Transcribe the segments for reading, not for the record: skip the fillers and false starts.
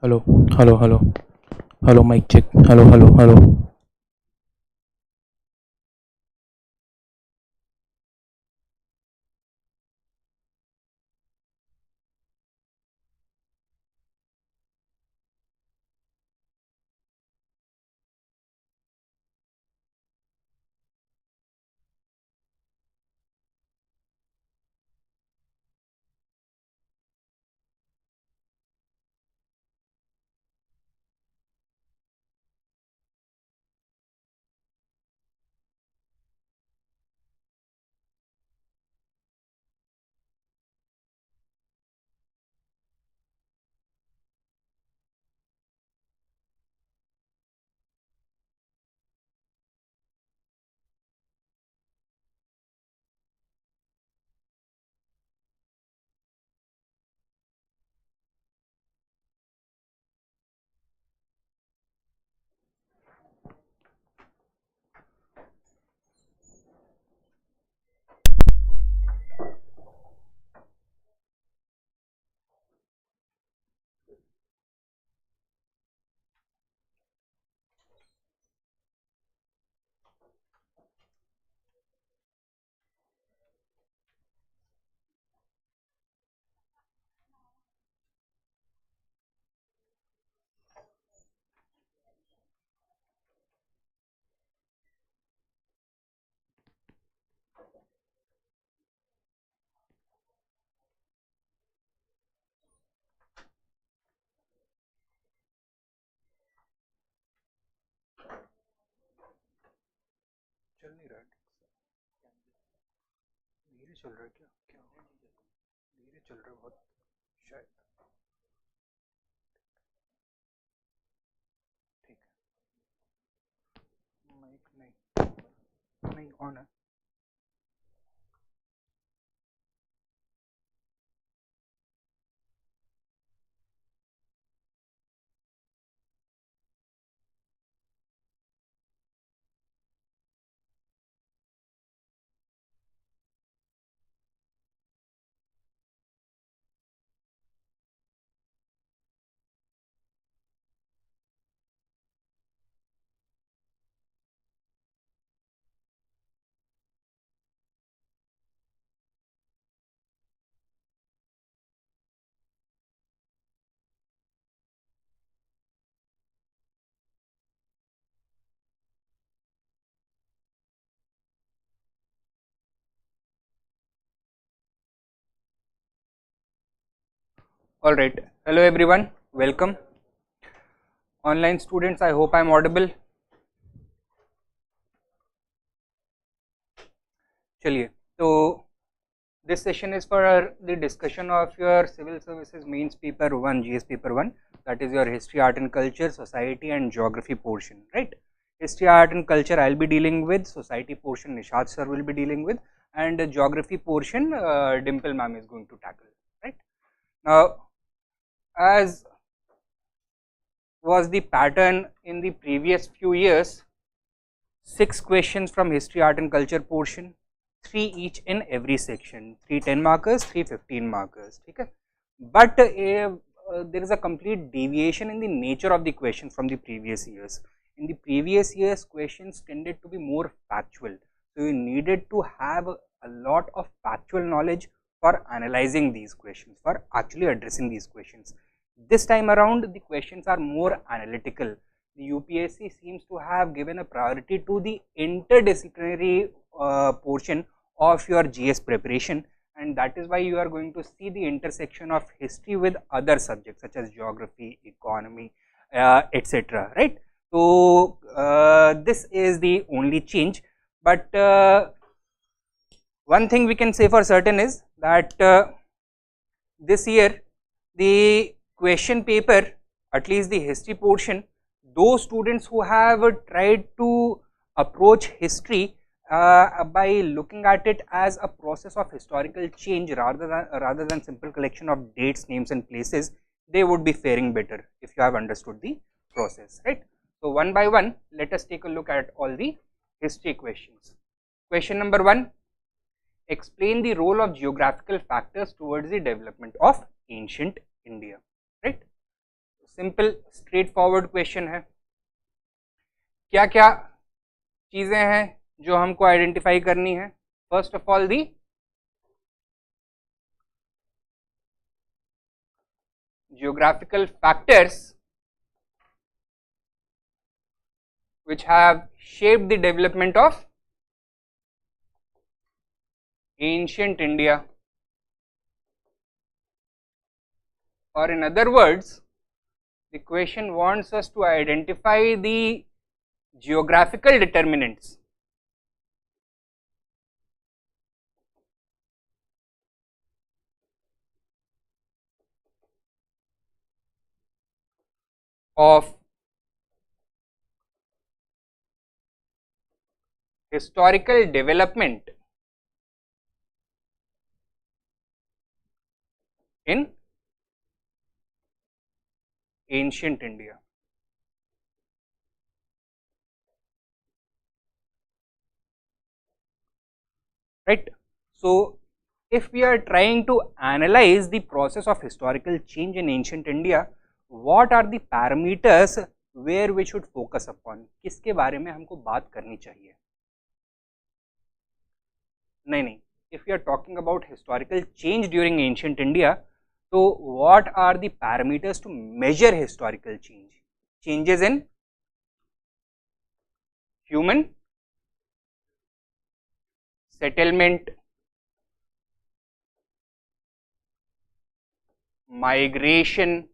Hello, hello, hello, hello, mic check. Hello, hello, hello. चल नहीं रहा है धीरे चल रहा है क्या क्या हुआ धीरे चल रहा है बहुत शायद ठीक है माइक नहीं नहीं ऑन है All right, hello everyone, welcome online students. I hope I am audible. चलिए, तो this session is for the discussion of your civil services means paper 1 GS paper 1, that is your history, art and culture, society and geography portion, right? History, art and culture I'll be dealing with, society portion Nishad sir will be dealing with, and the geography portion Dimple ma'am is going to tackle, right? Now, as was the pattern in the previous few years, 6 questions from history, art and culture portion, 3 each in every section, 3 10 markers, 3 15 markers, okay? But there is a complete deviation in the nature of the question from the previous years. In the previous years, questions tended to be more factual, so you needed to have a lot of factual knowledge for analyzing these questions, for actually addressing these questions. This time around, the questions are more analytical. The UPSC seems to have given a priority to the interdisciplinary portion of your GS preparation, and that is why you are going to see the intersection of history with other subjects such as geography, economy, etc. Right? So this is the only change, but one thing we can say for certain is that this year the question paper, at least the history portion, those students who have tried to approach history by looking at it as a process of historical change rather than simple collection of dates, names and places, they would be faring better if you have understood the process, right? So one by one, let us take a look at all the history questions. Question number 1, explain the role of geographical factors towards the development of ancient India, right? Simple straight forward question है। क्या क्या चीजें हैं जो हमको identify करनी है? First of all the geographical factors which have shaped the development of ancient India, or in other words, the question wants us to identify the geographical determinants of historical development in ancient India. Right? So, if we are trying to analyze the process of historical change in ancient India, what are the parameters where we should focus upon? किसके बारे में हमको बात करनी चाहिए? नहीं, if we are talking about historical change during ancient India, so what are the parameters to measure historical change? Changes in human settlement, migration,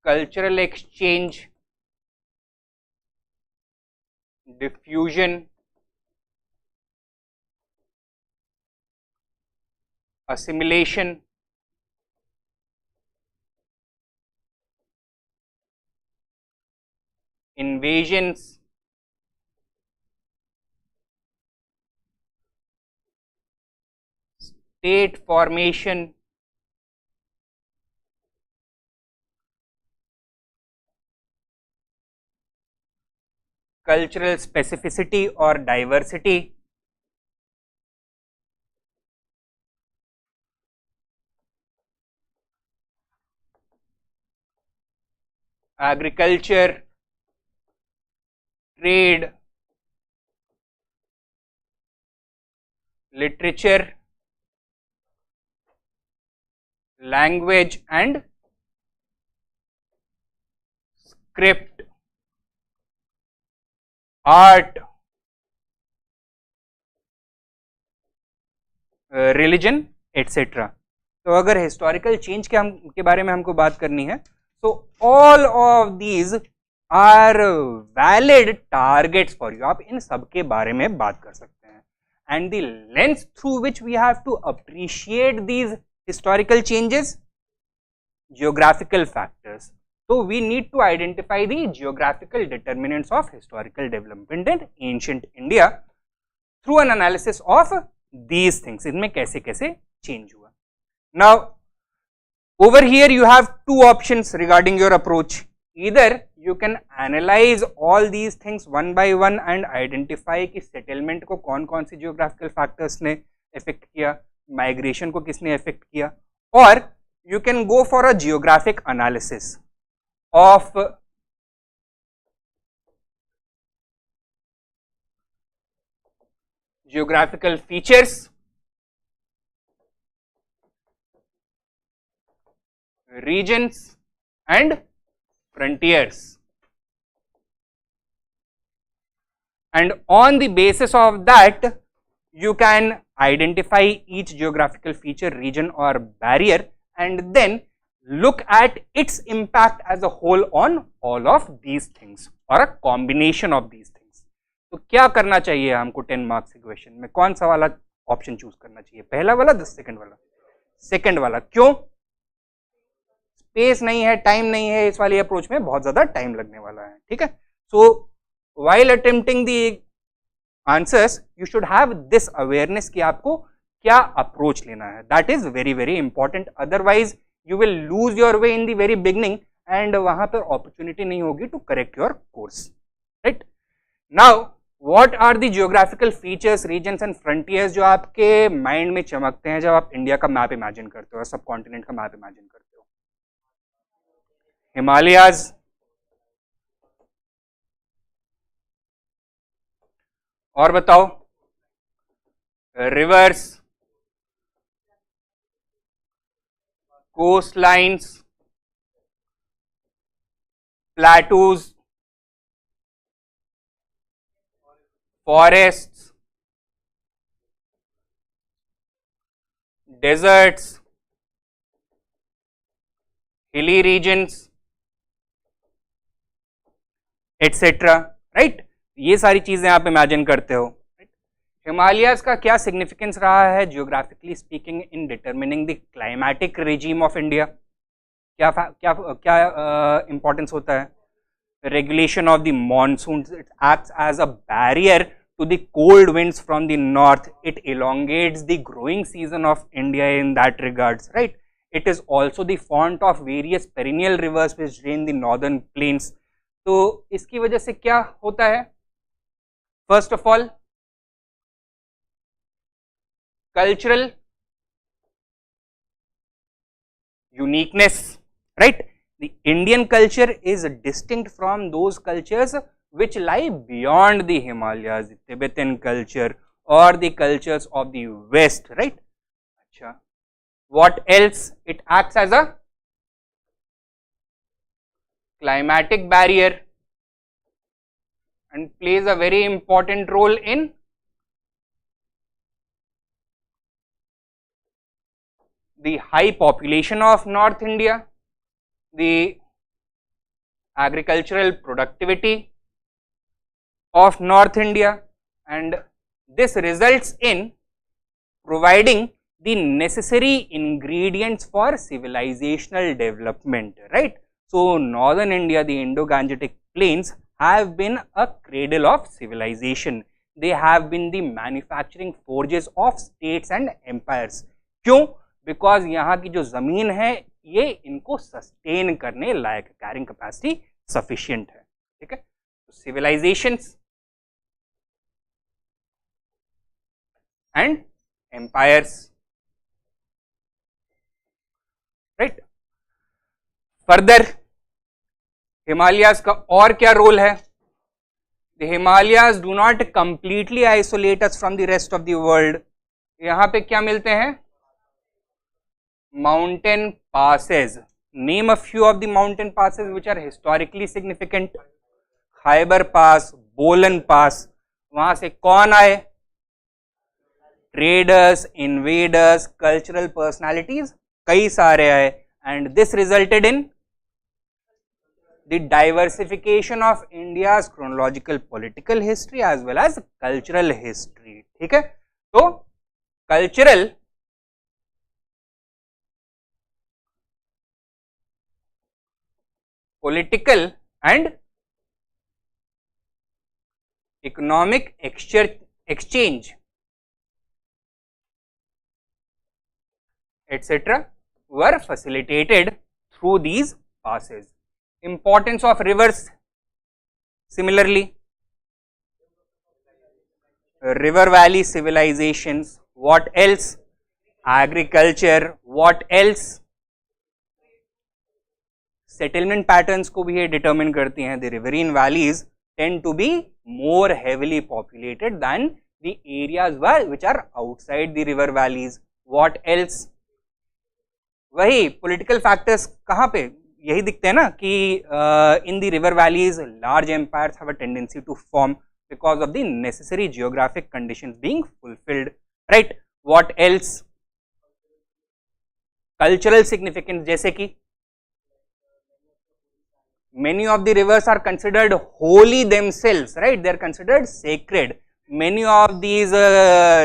cultural exchange, diffusion, assimilation, invasions, state formation, cultural specificity or diversity, agriculture, trade, literature, language and script, art, religion, etc. तो अगर historical change के बारे में हमको बात करनी है, so all of these are valid targets for you. आप इन सब के बारे में बात कर सकते हैं, and the lens through which we have to appreciate these historical changes, geographical factors. So we need to identify the geographical determinants of historical development in ancient India through an analysis of these things. इनमें कैसे कैसे change हुआ. Now over here you have two options regarding your approach. Either you can analyze all these things one by one and identify कि settlement को कौन कौन सी geographical factors ने affect किया, migration को किसने affect किया, or you can go for a geographic analysis of geographical features, regions and frontiers, and on the basis of that you can identify each geographical feature, region or barrier and then look at its impact as a whole on all of these things or a combination of these things. तो क्या करना चाहिए हमको 10 marks के question में? कौन सा वाला ऑप्शन चूज करना चाहिए? पहला वाला, सेकंड वाला? सेकंड वाला. क्यों? स्पेस नहीं है, टाइम नहीं है, इस वाली अप्रोच में बहुत ज्यादा टाइम लगने वाला है. ठीक है. सो while attempting the answers you should have this awareness कि आपको क्या अप्रोच लेना है. That is very very important. Otherwise you will lose your way in the very beginning and वहां पर opportunity नहीं होगी to correct your course. Right? Now, what are the geographical features, regions and frontiers जो आपके mind में चमकते हैं जब आप इंडिया का मैप इमेजिन करते हो, सब कॉन्टिनेंट का मैप इमेजिन करते हो? हिमालयाज, और बताओ rivers, coastlines, plateaus, forests, deserts, hilly regions, etcetera, right. ये सारी चीजें आप इमेजिन करते हो। हिमालयाज का क्या सिग्निफिकेंस रहा है geographically speaking in determining the climatic regime of India? क्या क्या क्या इंपॉर्टेंस होता है? Regulation of the monsoon, it acts as a barrier to the cold winds from the north. It elongates the growing season of India in that regards, right? It is also the font of various perennial rivers which drain the northern plains. तो इसकी वजह से क्या होता है? First of all cultural uniqueness, right? The Indian culture is distinct from those cultures which lie beyond the Himalayas, the Tibetan culture or the cultures of the West, right? Achha. What else? It acts as a climatic barrier and plays a very important role in the high population of North India, the agricultural productivity of North India, and this results in providing the necessary ingredients for civilizational development, right? So northern India, the Indo-Gangetic plains have been a cradle of civilization. They have been the manufacturing forges of states and empires. क्यों? Because यहाँ की जो जमीन है ये इनको sustain करने लायक, carrying capacity sufficient है, ठीक है? तो civilisations and empires, right? Further Himalayas का और क्या रोल है? The Himalayas do not completely isolate us from the rest of the world. यहाँ पे क्या मिलते हैं? mountain passes. Name a few of the mountain passes which are historically significant. Khyber Pass, Bolan Pass. वहां से कौन आए? Traders, invaders, cultural personalities, कई सारे आए, and this resulted in the diversification of India's chronological political history as well as cultural history. ठीक है? तो cultural, political and economic exchange etc. were facilitated through these passes. Importance of rivers, similarly, river valley civilizations. What else? Agriculture. What else? Settlement patterns को भी ये determine करती हैं. The riverine valleys tend to be more heavily populated than the areas which are outside the river valleys. What else? वही political factors कहाँ पे यही दिखते हैं ना कि in the river valleys large empires have a tendency to form because of the necessary geographic conditions being fulfilled, right? What else? Cultural significance, जैसे कि many of the rivers are considered holy themselves, right? They are considered sacred. Many of these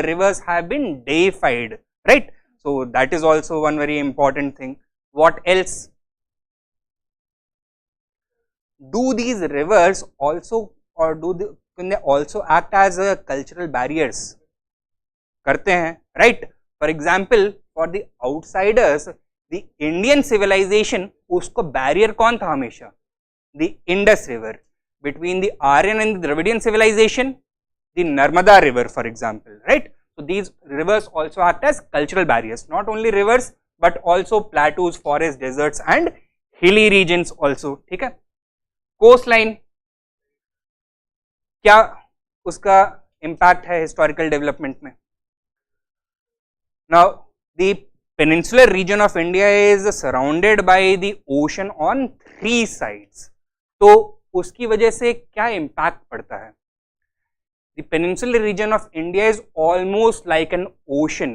rivers have been deified, right? So that is also one very important thing. What else? Do these rivers also, or can they also act as cultural barriers? करते हैं, right? For example, for the outsiders, the Indian civilization, उसको barrier कौन था हमेशा? The Indus River. Between the Aryan and the Dravidian civilization, the Narmada River, for example, right? So these rivers also act as cultural barriers. Not only rivers, but also plateaus, forests, deserts, and hilly regions also, ठीक है. Coast line क्या उसका impact है historical development में. Now the peninsular region of India is surrounded by the ocean on 3 sides. तो उसकी वजह से क्या इम्पैक्ट पड़ता है. The peninsular region of India is almost like an ocean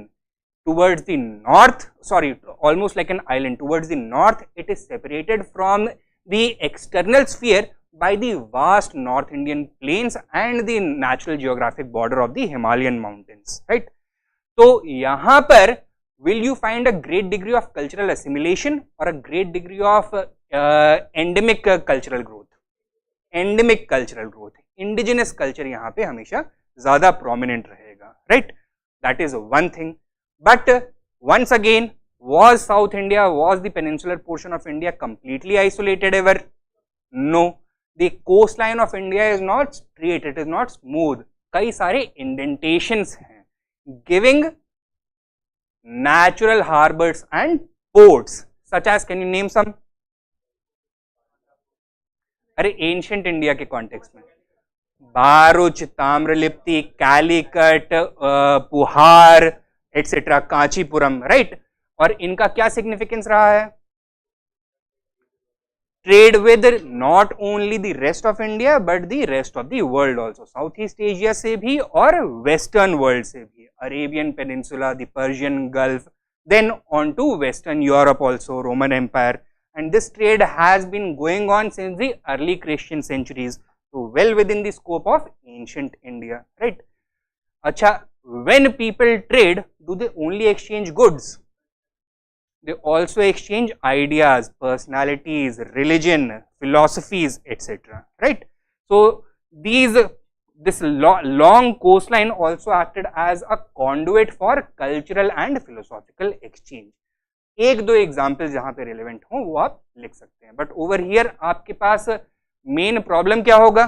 towards the north, sorry, almost like an island towards the north. It is separated from the external sphere by the vast North Indian plains and the natural geographic border of the Himalayan mountains, right? So यहाँ पर will you find a great degree of cultural assimilation or a great degree of endemic cultural growth? Endemic cultural growth, indigenous culture यहाँ पे हमेशा ज़्यादा prominent रहेगा, right? That is one thing. But once again, was South India, was the peninsular portion of India completely isolated ever? No. The coastline of India is not straight, it is not smooth. कई सारे indentations हैं, giving natural harbors and ports, such as, can you name some? अरे ancient India के context में Bharuch, Tamralipti, Calicut, Puhar etcetera, Kanchipuram, right. और इनका क्या significance रहा है. Trade with not only the rest of India but the rest of the world also, south east Asia से भी और वेस्टर्न वर्ल्ड से भी, Arabian peninsula, the Persian gulf, then on to western Europe also, Roman empire. And this trade has been going on since the early Christian centuries, so well within the scope of ancient India, right? Acha, when people trade, do they only exchange goods? They also exchange ideas, personalities, religion, philosophies, etc., right? So this long coastline also acted as a conduit for cultural and philosophical exchange. एक दो examples जहां पे relevant हो वो आप लिख सकते हैं. बट ओवर हियर आपके पास मेन प्रॉब्लम क्या होगा,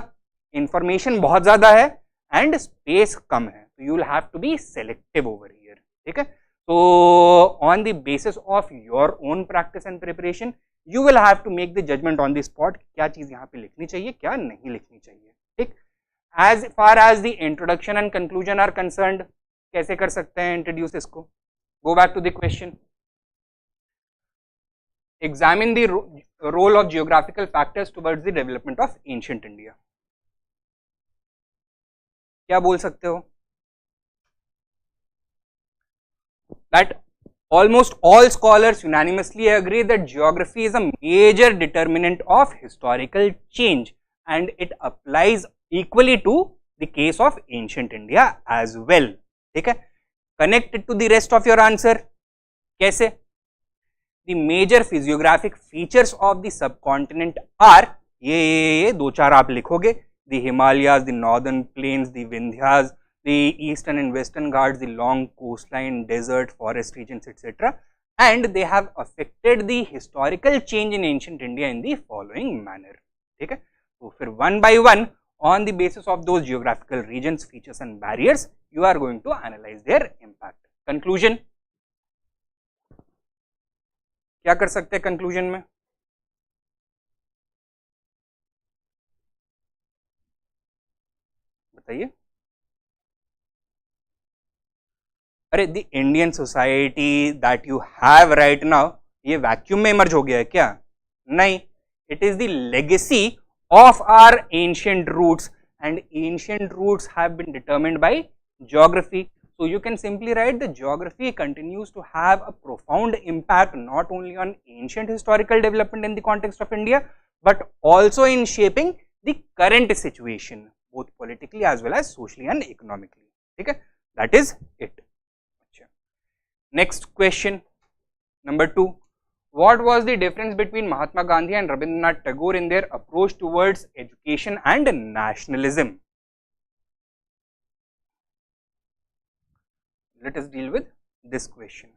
इंफॉर्मेशन बहुत ज्यादा है एंड स्पेस कम है, तो you will have to be selective over here, ठीक है. तो on the basis of your own practice and preparation you will have to make the judgement on the spot, क्या चीज यहाँ पे लिखनी चाहिए, क्या नहीं लिखनी चाहिए, ठीक. As far as the introduction and conclusion are concerned, कैसे कर सकते हैं इंट्रोड्यूस इसको. Go back to the question. Examine the role of geographical factors towards the development of ancient India. क्या बोल सकते हो. That almost all scholars unanimously agree that geography is a major determinant of historical change and it applies equally to the case of ancient India as well. ठीक है. Connect it to the rest of your answer. कैसे. The major physiographic features of the subcontinent are ये दो चार आप लिखोगे, the Himalayas, the northern plains, the Vindhyas, the eastern and western Ghats, the long coastline, desert, forest regions, etc. And they have affected the historical change in ancient India in the following manner. ठीक है. तो फिर one by one on the basis of those geographical regions, features and barriers, you are going to analyze their impact. Conclusion. क्या कर सकते हैं conclusion में. बताइए. अरे the Indian society that you have right now ये वैक्यूम में emerge हो गया है क्या. नहीं, it is the legacy of our ancient roots and ancient roots have been determined by geography. So you can simply write the geography continues to have a profound impact not only on ancient historical development in the context of India, but also in shaping the current situation, both politically as well as socially and economically. Okay, that is it. Next question, number 2. What was the difference between Mahatma Gandhi and Rabindranath Tagore in their approach towards education and nationalism? Let us deal with this question.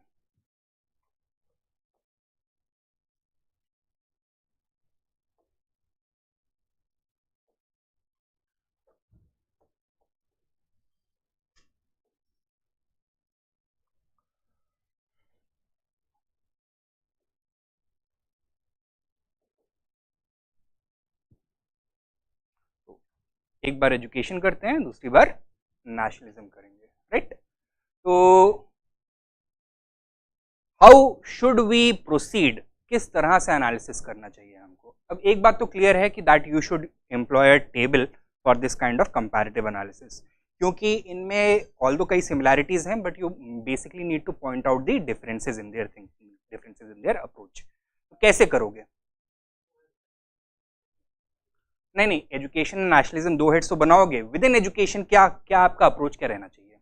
एक बार education करते हैं, दूसरी बार nationalism करेंगे, right. तो how should we proceed, किस तरह से analysis करना चाहिए हमको। अब एक बात तो क्लियर है कि that you should employ a table for this kind of comparative analysis, क्योंकि इनमें ऑल्दो कई सिमिलैरिटीज हैं but you basically need to point out the differences in their thinking, differences in their approach. तो कैसे करोगे? नहीं, एजुकेशन नेशनलिज्म दो heads तो बनाओगे, विद इन एजुकेशन क्या क्या आपका अप्रोच क्या रहना चाहिए?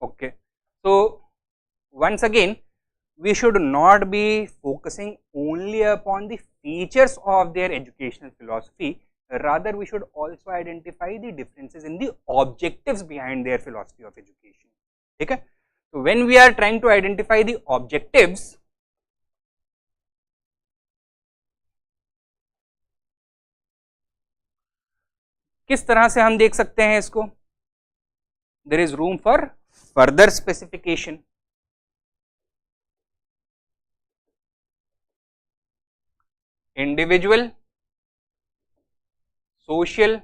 Okay, so once again we should not be focusing only upon the features of their educational philosophy, rather we should also identify the differences in the objectives behind their philosophy of education, ठीक है। so when we are trying to identify the objectives, किस तरह से हम देख सकते हैं इसको? there is room for further specification. Individual, social,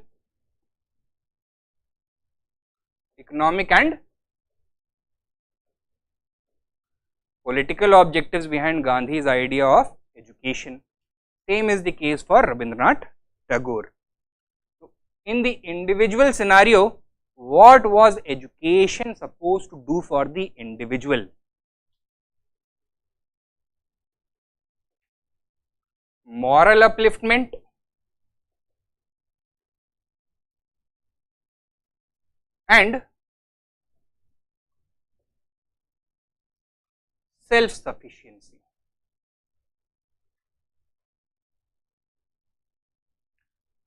economic and political objectives behind Gandhi's idea of education. Same is the case for Rabindranath Tagore. So, in the individual scenario, what was education supposed to do for the individual? Moral upliftment, and self-sufficiency.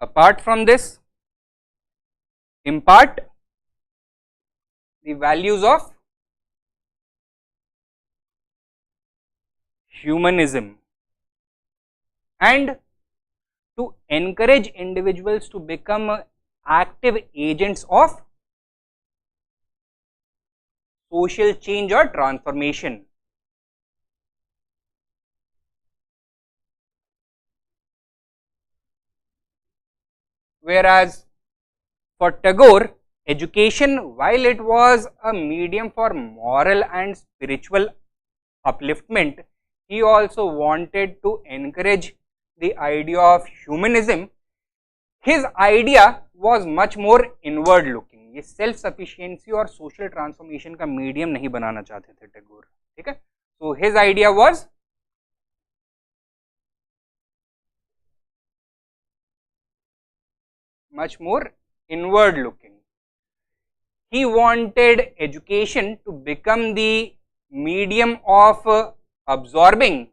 Apart from this, impart the values of humanism and to encourage individuals to become active agents of social change or transformation. Whereas for Tagore, education, while it was a medium for moral and spiritual upliftment, he also wanted to encourage the idea of humanism. His idea was much more inward looking. ये self sufficiency और social transformation का medium नहीं बनाना चाहते थे टैगोर, ठीक है। So his idea was much more inward looking. He wanted education to become the medium of absorbing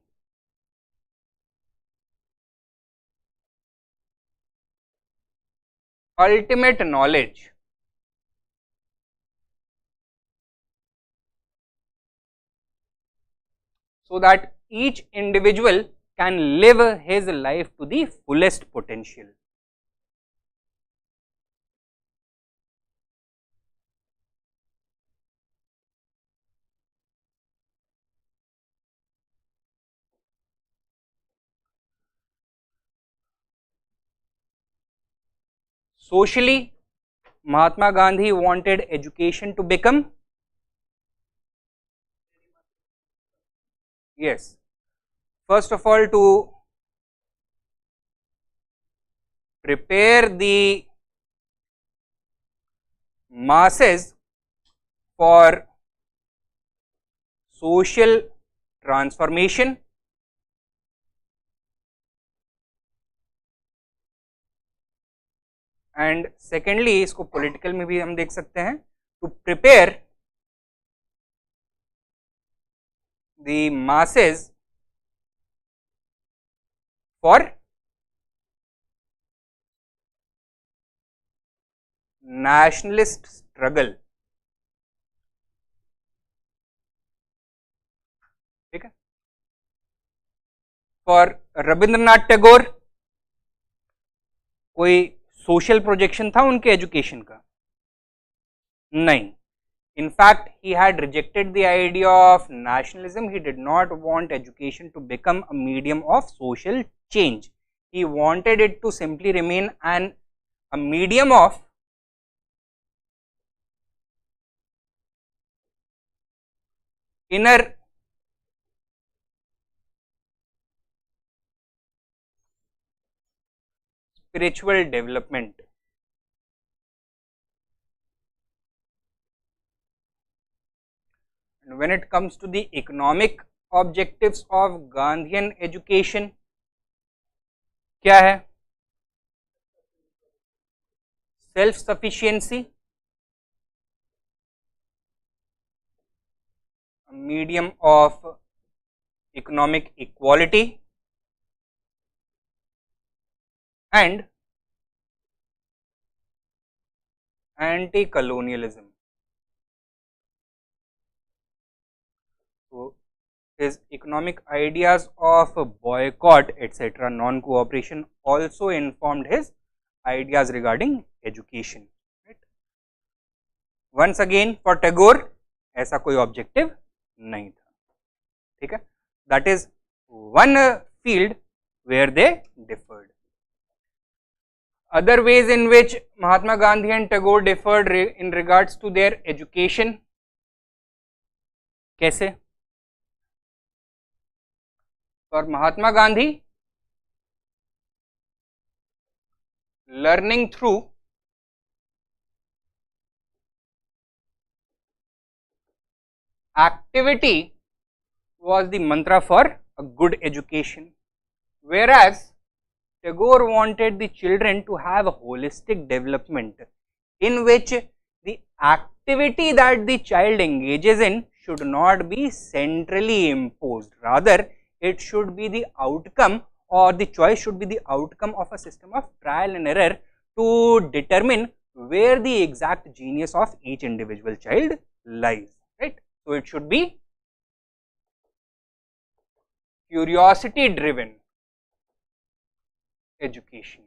ultimate knowledge, so that each individual can live his life to the fullest potential. Socially, Mahatma Gandhi wanted education to become, yes, first of all to prepare the masses for social transformation, and secondly इसको political में भी हम देख सकते हैं, to prepare the masses for nationalist struggle, ठीक है। For Rabindranath Tagore कोई सोशल प्रोजेक्शन था उनके एजुकेशन का? नहीं. In fact, he had rejected the idea of nationalism. He did not want education to become a medium of social change. he wanted it to simply remain a medium of inner spiritual development. And when it comes to the economic objectives of Gandhian education, क्या है? Self sufficiency, a medium of economic equality, and anti-colonialism. So, his economic ideas of boycott, etc., non-cooperation also informed his ideas regarding education. Right? Once again, for Tagore, ऐसा कोई objective नहीं था. ठीक है? That is one field where they differed. Other ways in which Mahatma Gandhi and Tagore differed in regards to their education, कैसे? For Mahatma Gandhi, learning through activity was the mantra for a good education, whereas Tagore wanted the children to have a holistic development in which the activity that the child engages in should not be centrally imposed, rather it should be the outcome, or the choice should be the outcome of a system of trial and error to determine where the exact genius of each individual child lies, right. So, it should be curiosity driven education.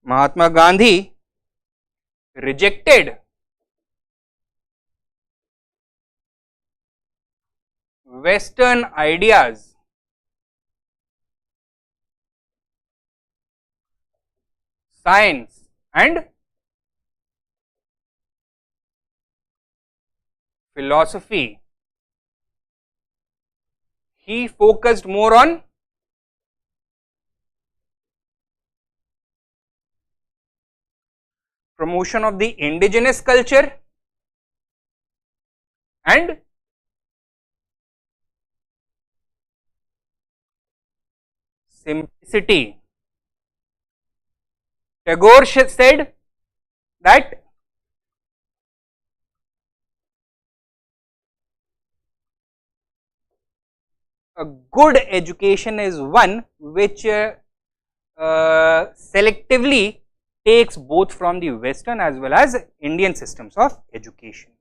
Mahatma Gandhi rejected Western ideas science and philosophy. He focused more on promotion of the indigenous culture and simplicity. Tagore said that a good education is one which selectively takes both from the Western as well as Indian systems of education.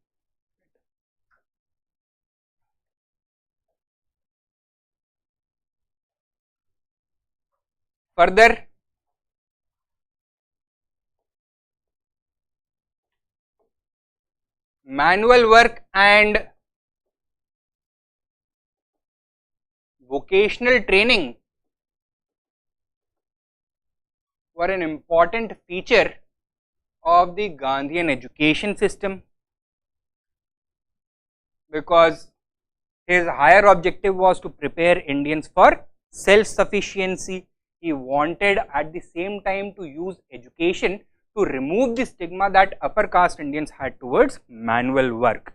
Further, manual work and vocational training were an important feature of the Gandhian education system, because his higher objective was to prepare Indians for self-sufficiency. He wanted at the same time to use education to remove the stigma that upper caste Indians had towards manual work.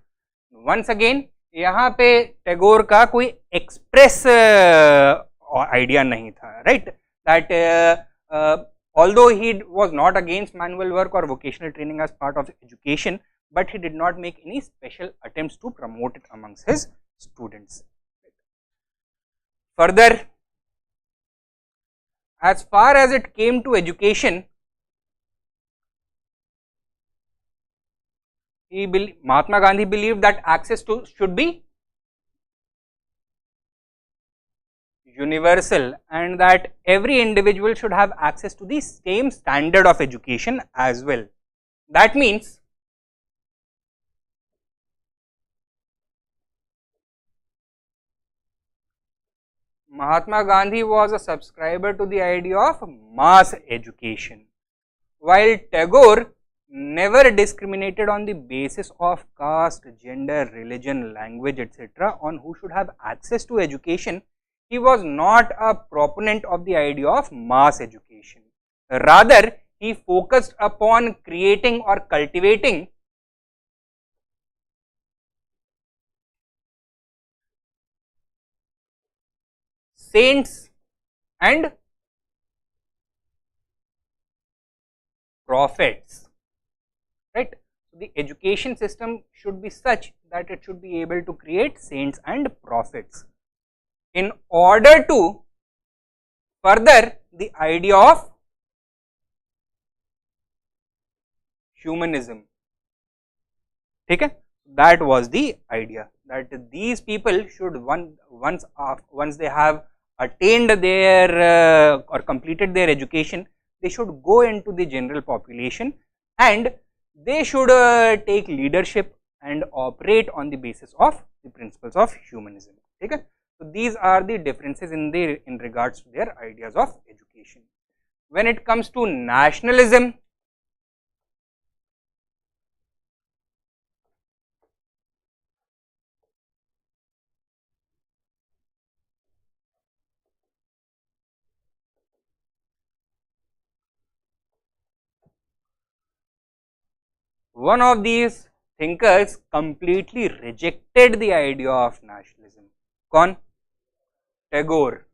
Once again, यहाँ पे टैगोर का कोई express idea नहीं था, right, that although he was not against manual work or vocational training as part of education, but he did not make any special attempts to promote it amongst his students. Further, as far as it came to education, Mahatma Gandhi believed that access to should be universal and that every individual should have access to the same standard of education as well. That means Mahatma Gandhi was a subscriber to the idea of mass education, while Tagore never discriminated on the basis of caste, gender, religion, language, etc. on who should have access to education. He was not a proponent of the idea of mass education. Rather, he focused upon creating or cultivating saints and prophets, right? So the education system should be such that it should be able to create saints and prophets in order to further the idea of humanism. Okay? That was the idea, that these people should once they have attained their or completed their education, they should go into the general population and they should take leadership and operate on the basis of the principles of humanism. Okay? So these are the differences in regards to their ideas of education. When it comes to nationalism, one of these thinkers completely rejected the idea of nationalism. Kaun? Tagore.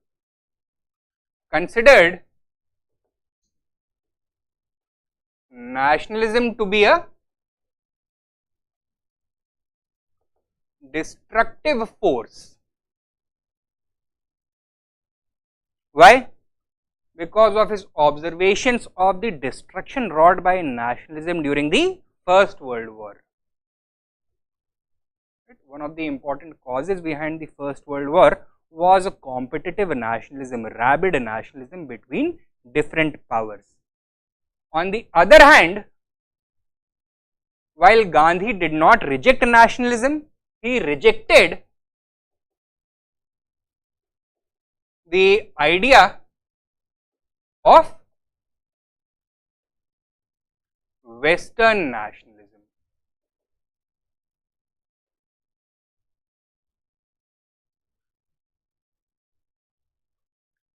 Considered nationalism to be a destructive force. Why? Because of his observations of the destruction wrought by nationalism during the First World War. One of the important causes behind the First World War was a competitive nationalism, rabid nationalism between different powers. On the other hand, while Gandhi did not reject nationalism, he rejected the idea of Western nationalism.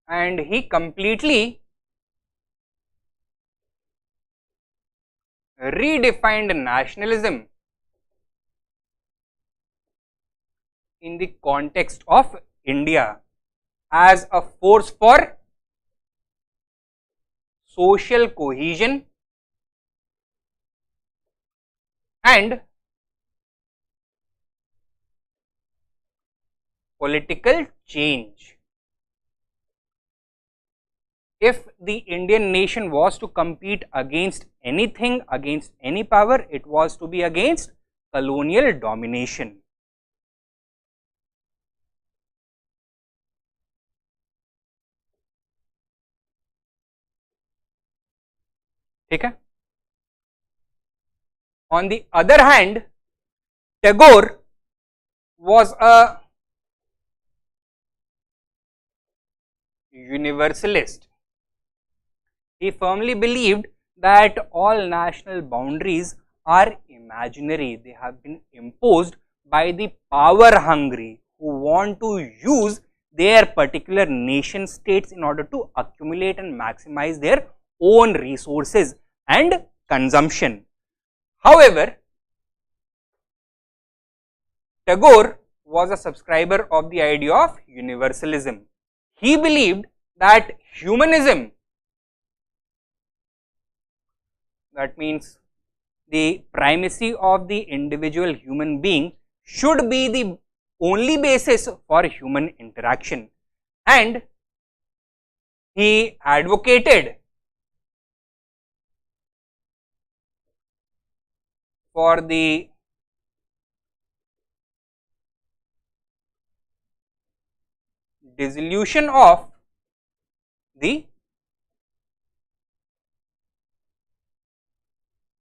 And he completely redefined nationalism in the context of India as a force for social cohesion and political change. If the Indian nation was to compete against anything, against any power, it was to be against colonial domination. Okay? On the other hand, Tagore was a universalist. He firmly believed that all national boundaries are imaginary. They have been imposed by the power hungry who want to use their particular nation states in order to accumulate and maximize their own resources and consumption. However, Tagore was a subscriber of the idea of universalism. He believed that humanism, that means the primacy of the individual human being, should be the only basis for human interaction, and he advocated for the dissolution of the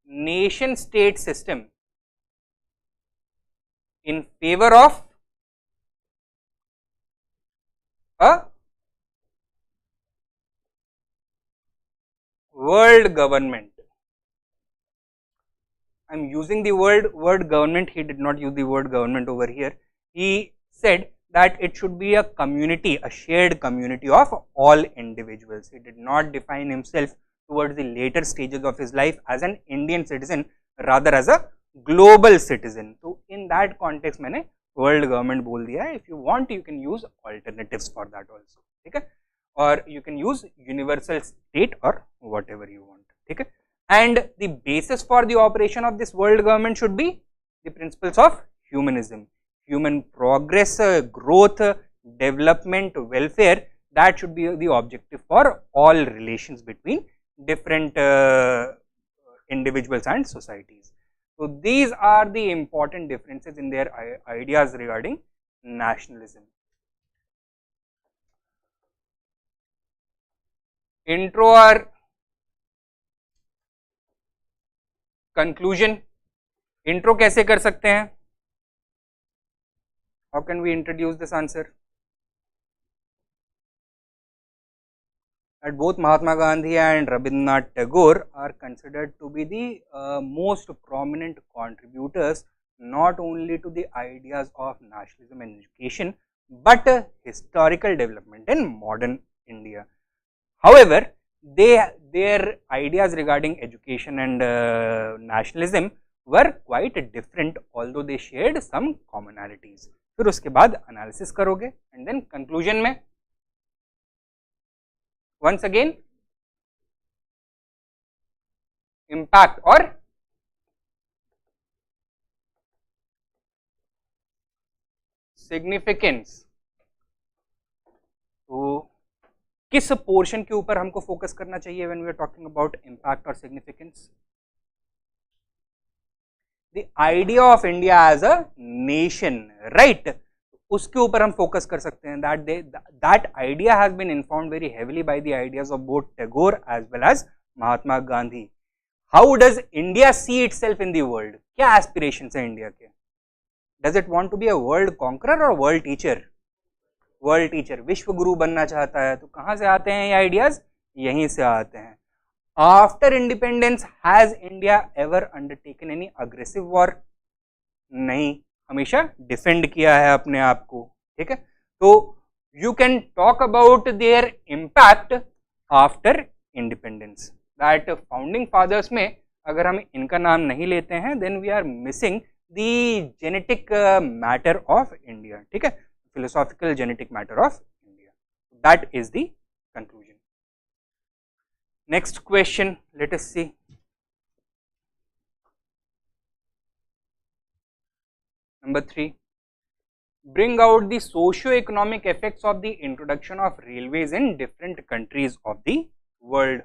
nation state system in favor of a world government. I am using the word government. He did not use the word government over here. He said that it should be a community, a shared community of all individuals. He did not define himself towards the later stages of his life as an Indian citizen, rather as a global citizen. So in that context मैंने world government बोल दिया है. If you want, you can use alternatives for that also. ठीक है? Or you can use universal state or whatever you want. ठीक है? And the basis for the operation of this world government should be the principles of humanism. Human progress, growth, development, welfare, that should be the objective for all relations between different individuals and societies. So these are the important differences in their ideas regarding nationalism. Intro or conclusion. Intro कैसे कर सकते हैं? How can we introduce this answer? That both Mahatma Gandhi and Rabindranath Tagore are considered to be the most prominent contributors not only to the ideas of nationalism and education, but historical development in modern India. However, their ideas regarding education and nationalism were quite different, although they shared some commonalities. फिर उसके बाद analysis करोगे and then conclusion में once again impact or significance. तो किस portion के ऊपर हमको फोकस करना चाहिए when we are talking about impact or significance? The idea of India as a nation, right? उसके ऊपर हम फोकस कर सकते हैं. That idea has been informed very heavily by the ideas of both Tagore as well as Mahatma Gandhi. How does India see itself in the world? क्या aspirations हैं India के? Does it want to be a world conqueror or world teacher? World teacher, विश्व गुरु बनना चाहता है. तो कहाँ से आते हैं ये आइडियाज? यहीं से आते हैं. After independence has India ever undertaken any aggressive war? नहीं, हमेशा डिफेंड किया है अपने आप को. ठीक है, तो you can talk about their impact after independence. That founding fathers में अगर हम इनका नाम नहीं लेते हैं then we are missing the genetic matter of India. ठीक है, philosophical genetic matter of India. That is the conclusion. Next question, let us see. Number 3. Bring out the socio-economic effects of the introduction of railways in different countries of the world.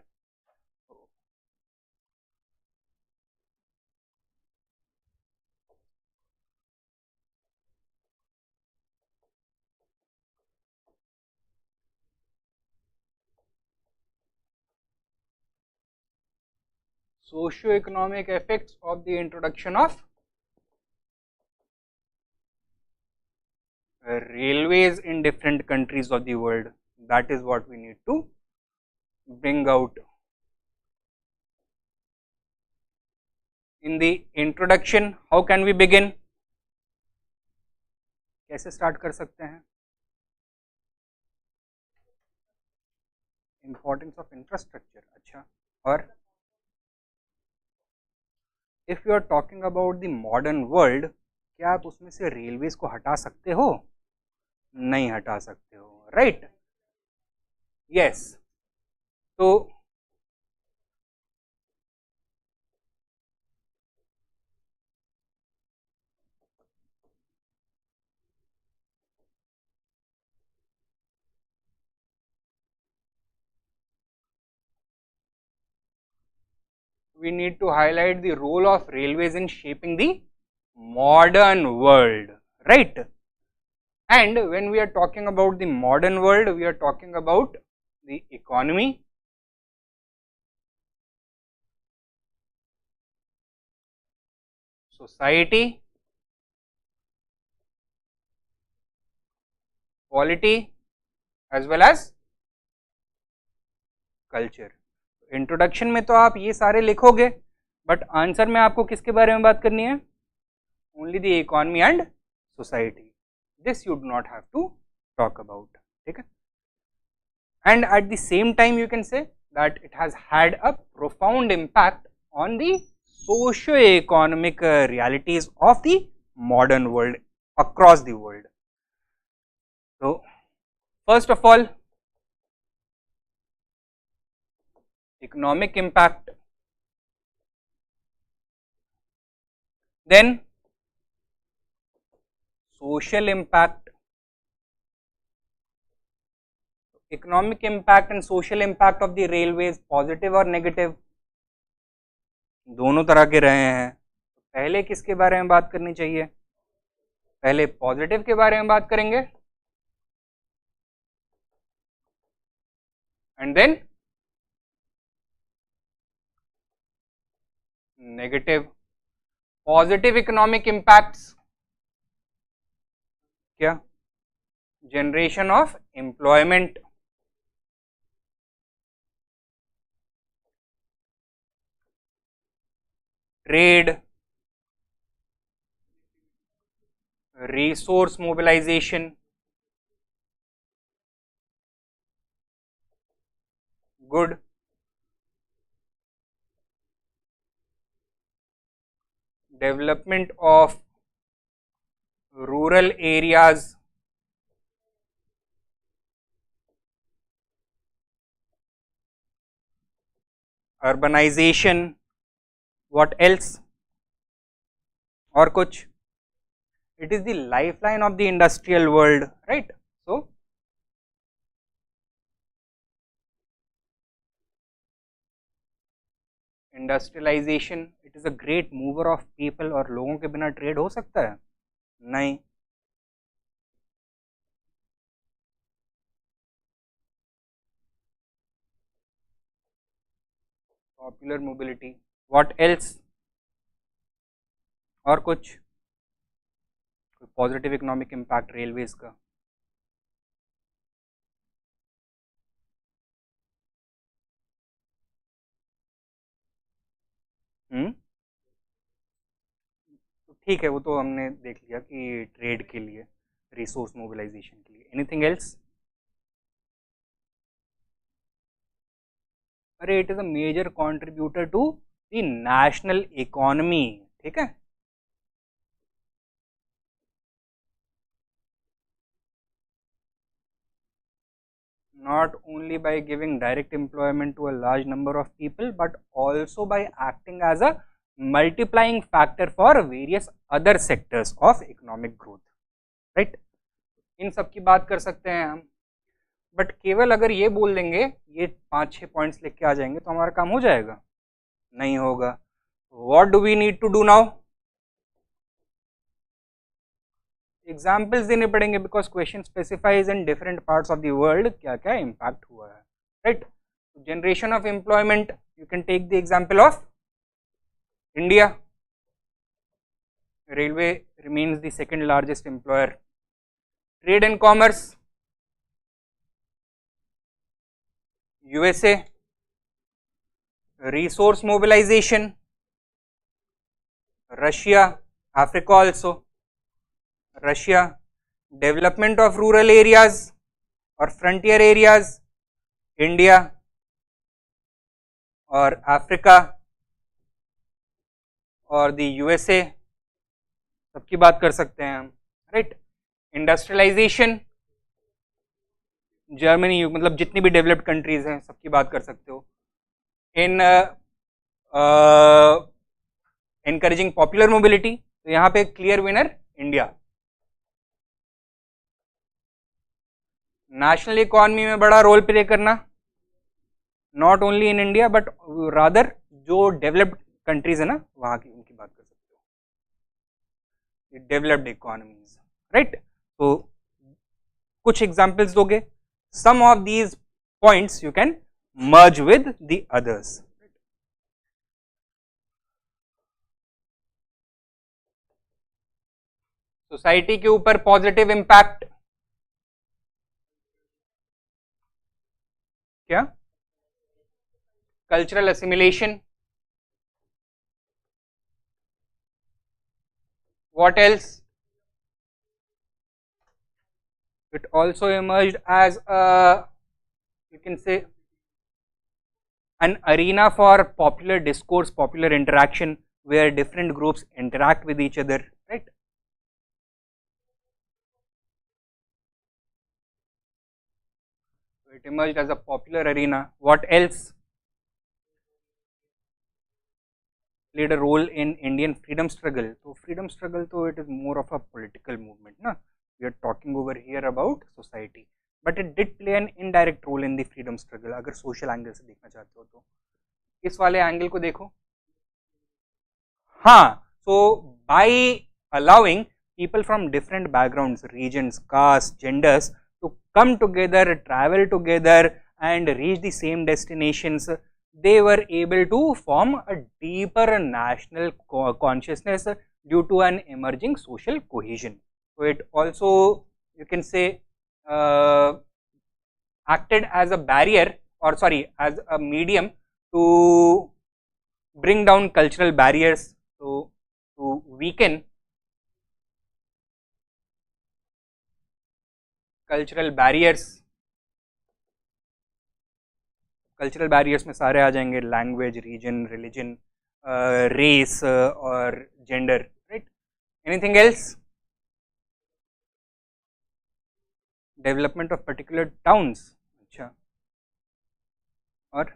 Socio-economic effects of the introduction of railways in different countries of the world. That is what we need to bring out. In the introduction, how can we begin? कैसे start कर सकते हैं? Importance of infrastructure. अच्छा, और if you are talking about the modern world, क्या आप उसमें से रेलवेज को हटा सकते हो? नहीं हटा सकते हो, राइट? यस. तो we need to highlight the role of railways in shaping the modern world, right? And when we are talking about the modern world, we are talking about the economy, society, polity, as well as culture. Introduction में तो आप ये सारे लिखोगे, but answer में आपको किसके बारे में बात करनी है? Only the economy and society. This you do not have to talk about. ठीक है. And at the same time you can say that it has had a profound impact on the socio economic realities of the modern world across the world. So first of all, economic impact, then social impact. Economic impact and social impact of the railways, positive और negative, दोनों तरह के रहे हैं. पहले किसके बारे में बात करनी चाहिए? पहले पॉजिटिव के बारे में बात करेंगे and then negative. Positive economic impacts क्या? Generation of employment, trade, resource mobilization, good. Development of rural areas, urbanization, what else? और कुछ? It is the lifeline of the industrial world, right? So industrialization, it is a great mover of people. और लोगों के बिना trade हो सकता है? नहीं. Popular mobility, what else? और कुछ? पॉजिटिव इकोनॉमिक इम्पैक्ट रेलवेज का? ठीक है, वो तो हमने देख लिया कि ट्रेड के लिए, रिसोर्स मोबिलाइजेशन के लिए. Anything else? अरे it is a major contributor to the national economy. ठीक है. Not only by giving direct employment to a large number of people, but also by acting as a multiplying factor for various other sectors of economic growth, right? इन सब की बात कर सकते हैं हम, but केवल अगर ये बोल देंगे, ये 5-6 पॉइंट्स लिख के आ जाएंगे तो हमारा काम हो जाएगा? नहीं होगा. What do we need to do now? Examples देने पड़ेंगे, because question specifies in different parts of the world क्या क्या इम्पैक्ट हुआ है, right? Generation of employment, you can take the example of India. Railway remains the second largest employer. Trade and commerce, USA. Resource mobilization, Russia. Africa also, Russia. Development of rural areas or frontier areas, India or Africa और the USA. सबकी बात कर सकते हैं हम, right? Industrialisation, Germany, मतलब जितनी भी डेवलप्ड कंट्रीज हैं सबकी बात कर सकते हो. इन एनकरेजिंग पॉपुलर मोबिलिटी, तो यहाँ पे clear winner India. National economy में बड़ा रोल प्ले करना, not only in India but rather जो डेवलप्ड कंट्रीज है ना वहाँ की, उनकी बात कर सकते हो, डेवलप्ड इकोनॉमीज, राइट? तो कुछ एग्जांपल्स दोगे, some of these points you can merge with the others. Society के ऊपर पॉजिटिव इंपैक्ट क्या? cultural assimilation. What else? It also emerged as a, you can say, an arena for popular discourse, popular interaction, where different groups interact with each other, right? So it emerged as a popular arena. What else played a role in Indian freedom struggle? So freedom struggle, so it is more of a political movement, na? We are talking over here about society, but it did play an indirect role in the freedom struggle. अगर social angle से देखना चाहते हो तो इस वाले angle को देखो. हाँ, so by allowing people from different backgrounds, regions, castes, genders to come together, travel together and reach the same destinations, they were able to form a deeper national consciousness due to an emerging social cohesion. So it also, you can say, acted as a barrier, or sorry, as a medium to bring down cultural barriers, so to weaken cultural barriers. Cultural barriers में सारे आ जाएंगे, language, region, religion, race or gender, right? Anything else? Development of particular towns. अच्छा, और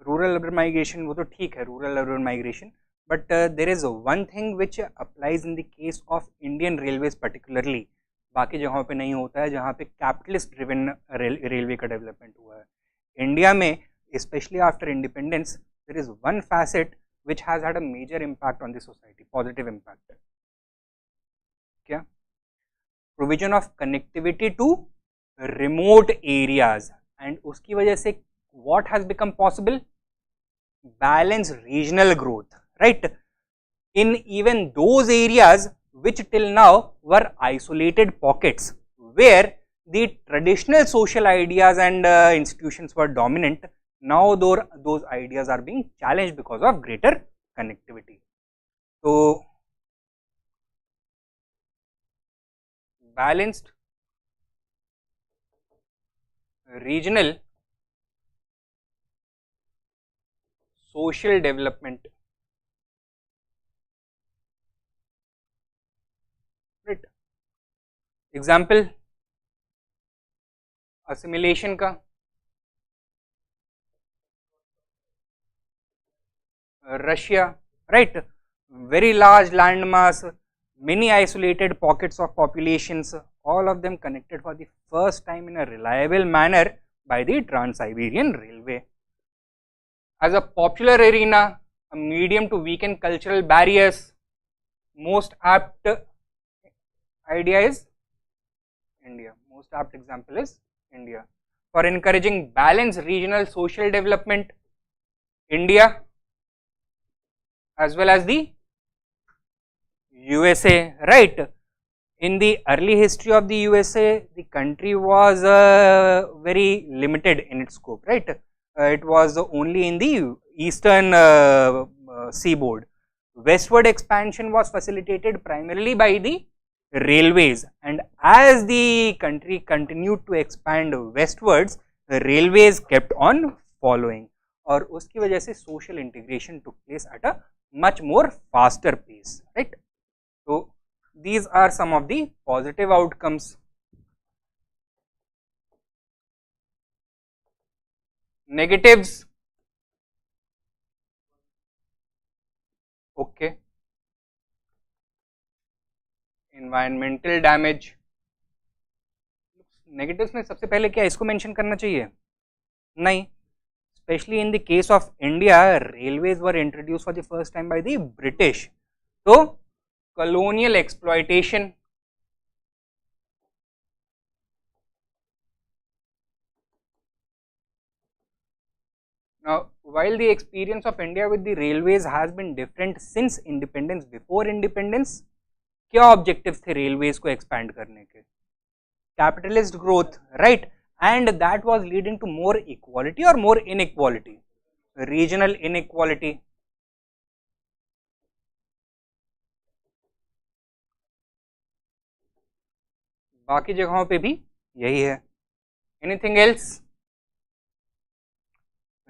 rural urban migration, वो तो ठीक है, rural urban migration, but there is one thing which applies in the case of Indian railways particularly. बाकी जगहों पे नहीं होता है, जहाँ पे कैपिटलिस्ट ड्रिवन रेलवे का डेवलपमेंट हुआ है. इंडिया में especially after independence, there is one facet which has had a major impact on the society, positive impact. क्या? Provision of connectivity to remote areas, and उसकी वजह से what has become possible? Balanced regional growth, right? In even those areas which till now were isolated pockets where the traditional social ideas and institutions were dominant, now those ideas are being challenged because of greater connectivity. So balanced regional social development, right? Example, assimilation का, Russia, right? Very large landmass, many isolated pockets of populations, all of them connected for the first time in a reliable manner by the Trans-Siberian Railway. As a popular arena, a medium to weaken cultural barriers, most apt idea is India. Most apt example is India. For encouraging balanced regional social development, India as well as the USA, right? In the early history of the USA, the country was very limited in its scope, right? It was only in the eastern seaboard. Westward expansion was facilitated primarily by the railways, and as the country continued to expand westwards, the railways kept on following, और उसकी वजह से social integration took place at a much more faster pace, right? So these are some of the positive outcomes. Negatives, okay. Environmental damage. Negatives में सबसे पहले क्या इसको mention करना चाहिए? नहीं. Especially in the case of India, railways were introduced for the first time by the British. So colonial exploitation, now while the experience of India with the railways has been different since independence, before independence क्या objectives थे railways को expand करने के? Capitalist growth, right? And that was leading to more equality or more inequality. Regional inequality, बाकी जगहों पे भी यही है। Anything else?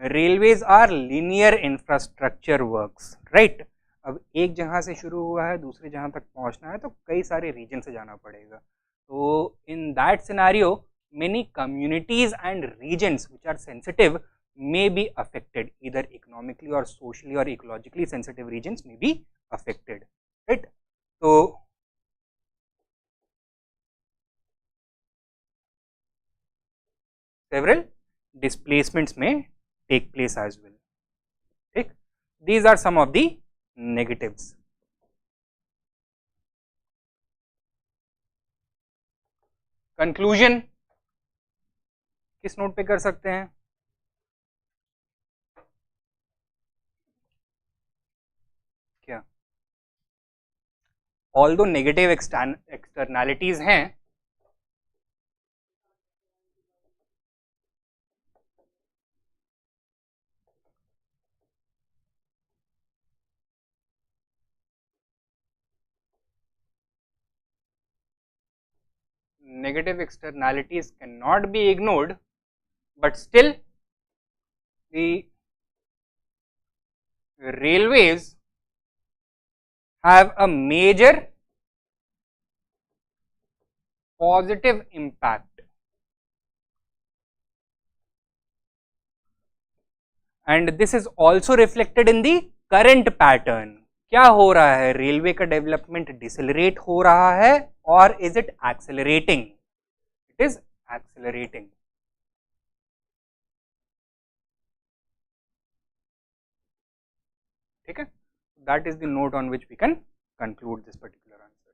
Railways are linear infrastructure works, right. अब एक जगह से शुरू हुआ है, दूसरी जगह तक पहुंचना है तो कई सारे रीजन से जाना पड़ेगा। तो in that scenario many communities and regions which are sensitive may be affected, either economically or socially or ecologically sensitive regions may be affected, right? So several displacements may take place as well, right? These are some of the negatives. Conclusion किस note पे कर सकते हैं? क्या although negative externalities हैं, negative externalities cannot be ignored, but still the railways have a major positive impact, and this is also reflected in the current pattern. क्या हो रहा है? रेलवे का डेवलपमेंट डिसेलरेट हो रहा है और is it accelerating? It is accelerating. ठीक है, that is the note on which we can conclude this particular answer.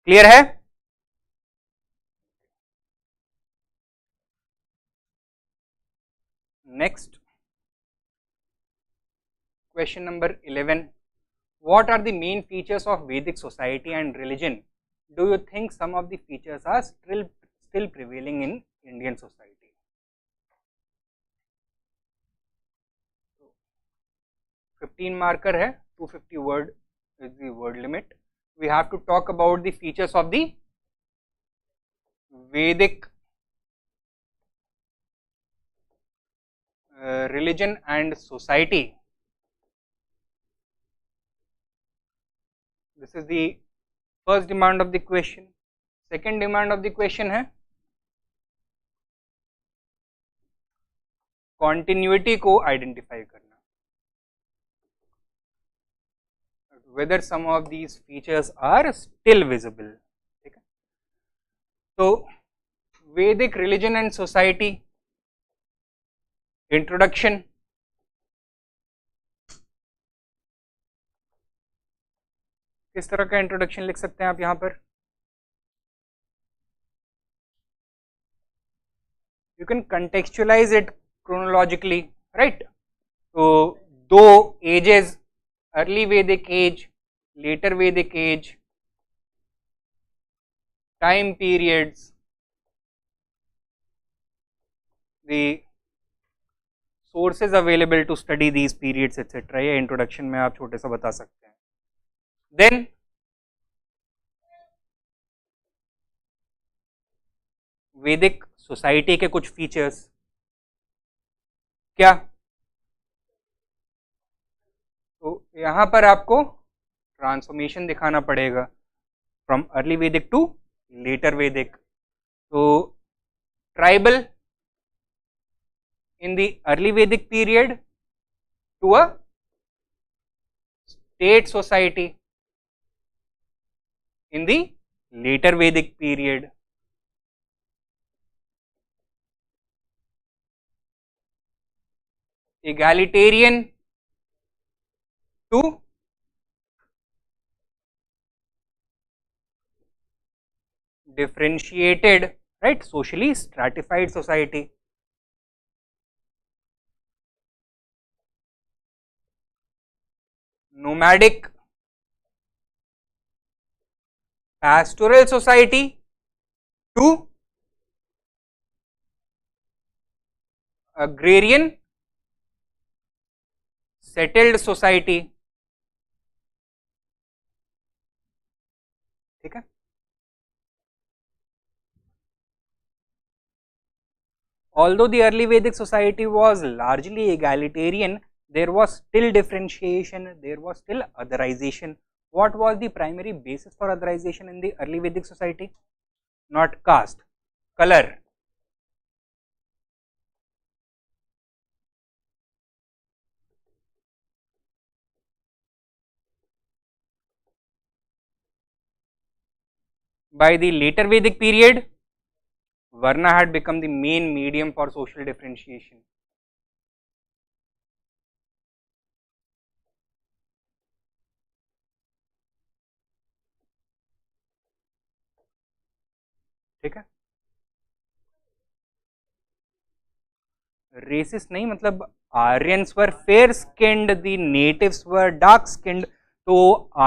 Clear है? Next question number 11, what are the main features of Vedic society and religion? Do you think some of the features are still prevailing in Indian society? 15 marker है, 250 word is the word limit. We have to talk about the features of the Vedic religion and society. This is the first demand of the question. Second demand of the question है continuity को identify करना, whether some of these features are still visible. ठीक है, तो Vedic religion and society introduction, किस तरह का introduction लिख सकते हैं आप यहाँ पर? You can contextualize it chronologically, right. तो दो ages, early Vedic age, later Vedic age, time periods, the sources available to study these periods etcetera, ये इंट्रोडक्शन में आप छोटे सा बता सकते हैं। देन वैदिक सोसाइटी के कुछ फीचर्स, क्या? तो यहां पर आपको ट्रांसफॉर्मेशन दिखाना पड़ेगा फ्रॉम अर्ली वैदिक टू लेटर वैदिक। तो tribal in the early Vedic period to a state society in the later Vedic period. Egalitarian to differentiated, right, socially stratified society. Nomadic pastoral society to agrarian settled society, ठीक है। Although the early Vedic society was largely egalitarian, there was still differentiation, there was still otherization. What was the primary basis for otherization in the early Vedic society? Not caste, color. By the later Vedic period, Varna had become the main medium for social differentiation. ठीक है, racist नहीं, मतलब Aryans were fair skinned, the natives were dark skinned. तो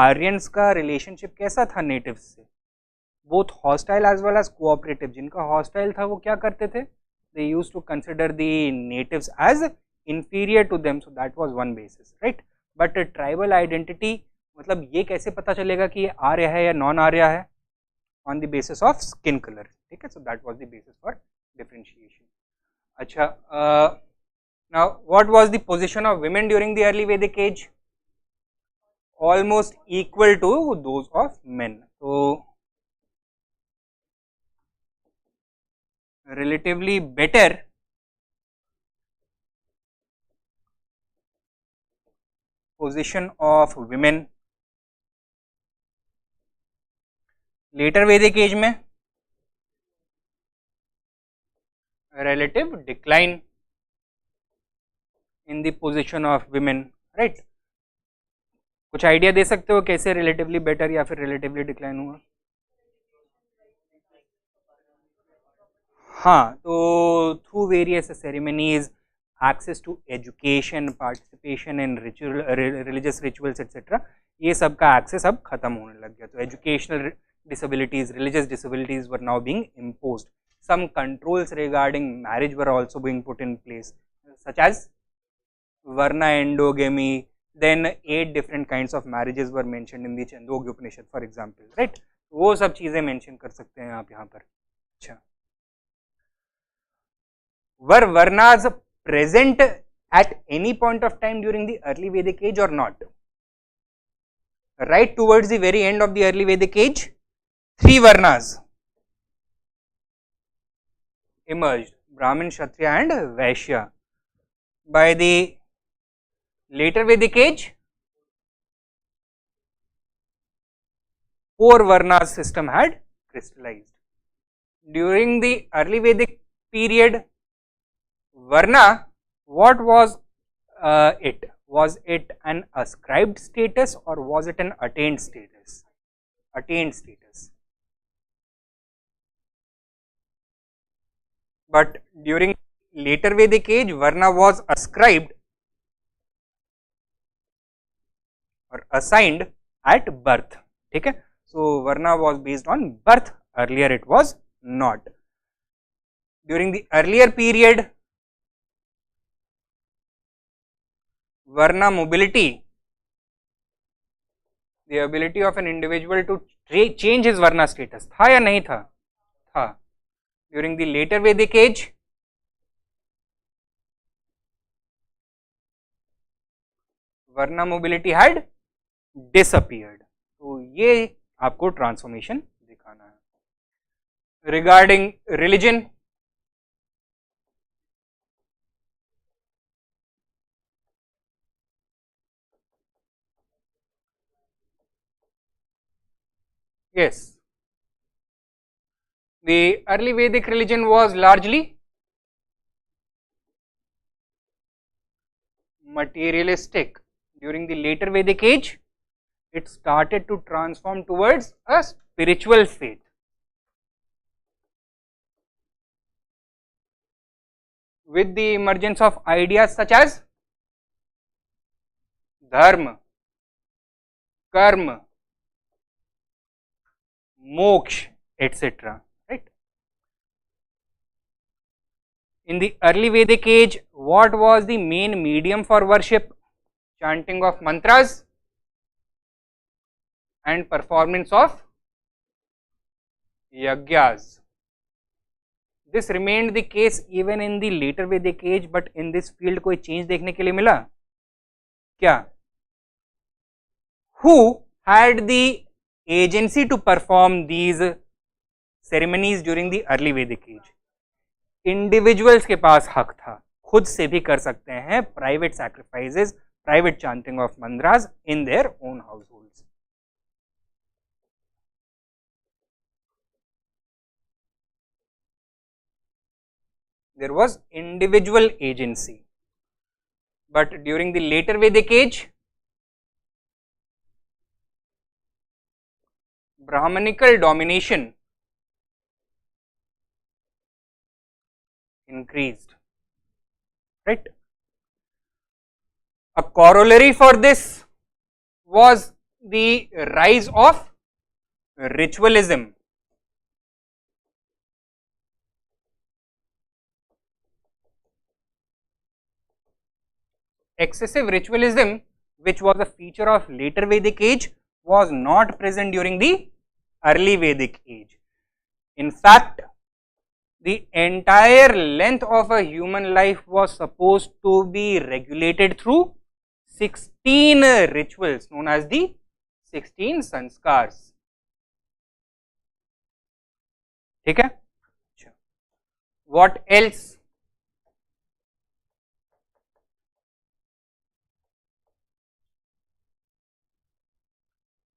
Aryans का relationship कैसा था natives से? Both hostile as well as cooperative. जिनका हॉस्टाइल था वो क्या करते थे? They used to consider the natives as inferior to them, so that was one basis, right? But tribal identity, मतलब ये कैसे पता चलेगा कि ये आर्य है या नॉन आर्य है? On the basis of skin color, ठीक है। So that was the basis for differentiation. अच्छा, now what was the position of women during the early Vedic age? Almost equal to those of men. So relatively better position of women. Later Vedic age में relative decline in the position of women, right? कुछ idea दे सकते हो कैसे relatively better या फिर relatively decline हुआ? हाँ, तो through various ceremonies, access to education, participation in religious rituals etcetera, ये सब का एक्सेस अब खत्म होने लग गया। तो educational disabilities, religious disabilities were now being imposed. Some controls regarding marriage were also being put in place, such as Varna endogamy. Then 8 different kinds of marriages were mentioned in the Chandogya Upanishad, for example, right? वो सब चीजें mention कर सकते हैं आप यहाँ पर। अच्छा, were Varnas present at any point of time during the early Vedic age or not? Right towards the very end of the early Vedic age, 3 Varnas emerged: Brahmin, Kshatriya and Vaishya. By the later Vedic age, 4 Varnas system had crystallized. During the early Vedic period, Varna, what was it? Was it an ascribed status or was it an attained status? Attained status. But during later Vedic age, Varna was ascribed or assigned at birth, ठीक है। So Varna was based on birth, earlier it was not. During the earlier period, Varna mobility, the ability of an individual to change his Varna status, था या नहीं था? था। During the later Vedic age, Varna mobility had disappeared. तो ये आपको transformation दिखाना है। Regarding religion, yes, the early Vedic religion was largely materialistic. During the later Vedic age, it started to transform towards a spiritual faith. With the emergence of ideas such as dharma, karma, moksha, etc. Right? In the early Vedic age, what was the main medium for worship? chanting of mantras and performance of yajnas. This remained the case even in the later Vedic age, but in this field कोई change देखने के लिए मिला क्या? Who had the agency to perform these ceremonies during the early Vedic age? Individuals के पास हक था, खुद से भी कर सकते हैं private sacrifices, private chanting of mantras in their own households. There was individual agency, but during the later Vedic age, Brahmanical domination increased, right? A corollary for this was the rise of ritualism. Excessive ritualism, which was a feature of later Vedic age, was not present during the early Vedic age. In fact, the entire length of a human life was supposed to be regulated through 16 rituals known as the 16 sanskars. ठीक है? What else?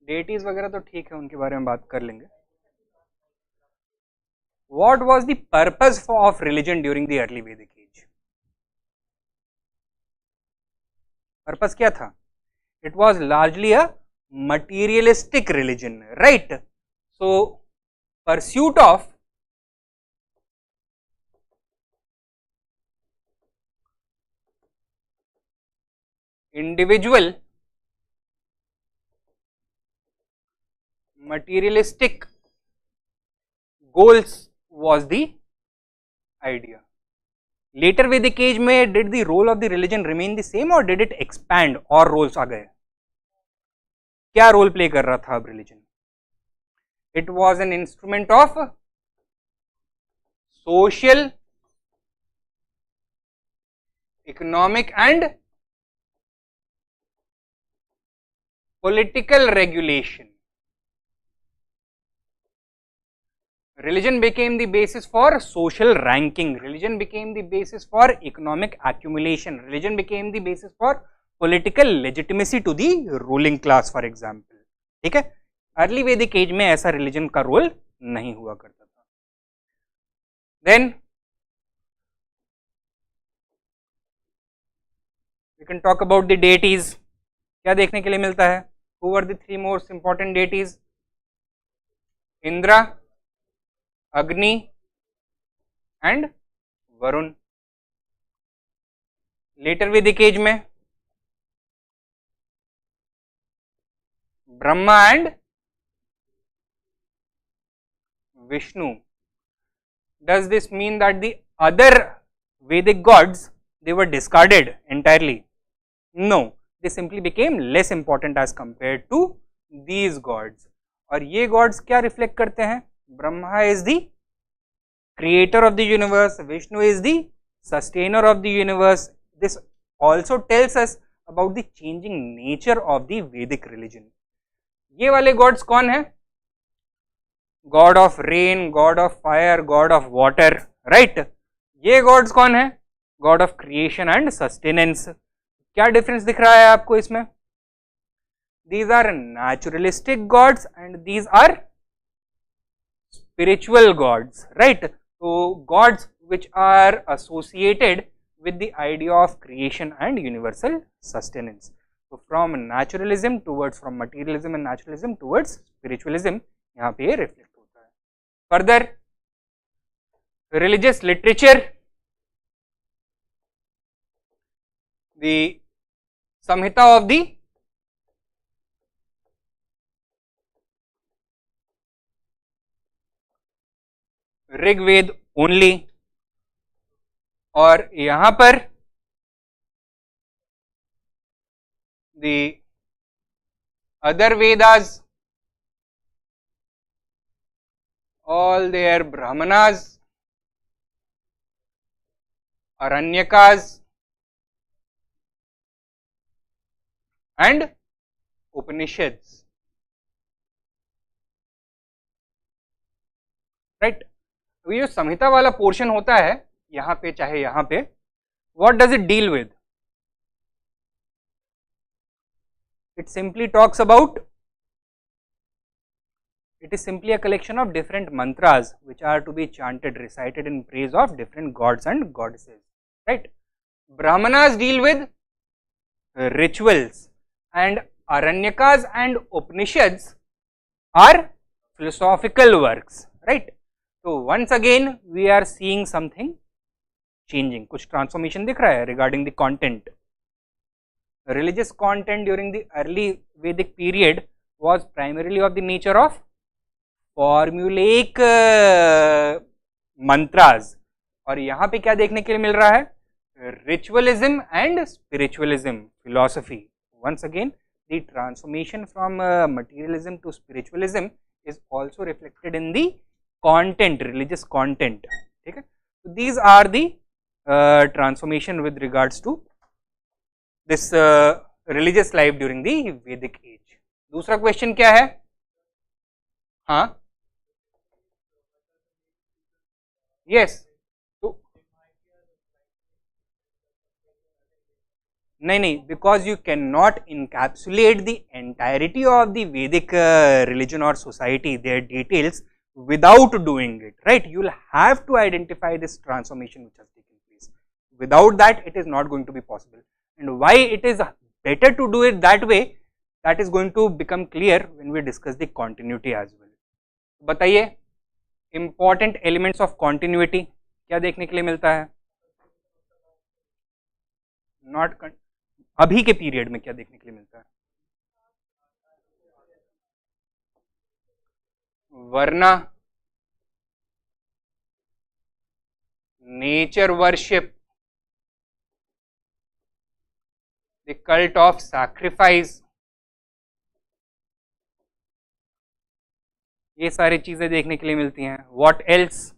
Deities वगैरह तो ठीक है, उनके बारे में बात कर लेंगे. What was the purpose of religion during the early Vedic age? Purpose क्या था? It was largely a materialistic religion, right? So, pursuit of individual materialistic goals was the idea. Later Vedic age में did the role of the religion remain the same or did it expand और roles आ गए? क्या role play कर रहा था अब religion? It was an instrument of social, economic and political regulation. Religion became the basis for social ranking. Religion became the basis for economic accumulation. Religion became the basis for political legitimacy to the ruling class, for example. ठीक है? Early Vedic age में ऐसा religion का role नहीं हुआ करता था. Then we can talk about the deities. क्या देखने के लिए मिलता है? Who were the three most important deities? Indra, Agni and Varun. Later Vedic age में Brahma and Vishnu. Does this mean that the other Vedic gods, they were discarded entirely? No, they simply became less important as compared to these gods. और ये gods क्या reflect करते हैं? Brahma is the creator of the universe, Vishnu is the sustainer of the universe. This also tells us about the changing nature of the Vedic religion. ये वाले gods कौन है? God of rain, God of fire, God of water, right? ये gods कौन है? God of creation and sustenance. क्या difference दिख रहा है आपको इसमें? These are naturalistic gods and these are spiritual gods, right? So gods which are associated with the idea of creation and universal sustenance. So from naturalism towards, from materialism and naturalism towards spiritualism, यहाँ पे ये reflect होता है. Further, religious literature, the Samhita of the Rigveda only, और यहाँ पर the other Vedas, all their Brahmanas, Aranyakas and Upanishads, right? ये जो संहिता वाला पोर्शन होता है यहाँ पे चाहे यहाँ पे, what does it deal with? It simply talks about, it is simply a collection of different mantras which are to be chanted, recited in praise of different gods and goddesses, right? Brahmanas deal with rituals and Aranyakas and Upanishads are philosophical works, right? So once again we are seeing something changing, कुछ transformation दिख रहा है regarding the content. Religious content during the early Vedic period was primarily of the nature of formulaic mantras, और यहाँ पे क्या देखने के लिए मिल रहा है? Ritualism and spiritualism philosophy. Once again the transformation from materialism to spiritualism is also reflected in the content, religious content. ठीक है, so these are the transformation with regards to this religious life during the Vedic age. दूसरा question क्या है? हाँ, yes, तो नहीं, because you cannot encapsulate the entirety of the Vedic religion or society, their details, without doing it, right? You will have to identify this transformation which has taken place. Without that, it is not going to be possible. And why it is better to do it that way, that is going to become clear when we discuss the continuity as well. बताइए, important elements of continuity क्या देखने के लिए मिलता है? Not अभी के period में क्या देखने के लिए मिलता है? वरना nature worship, the cult of sacrifice, ये सारी चीजें देखने के लिए मिलती हैं. What else?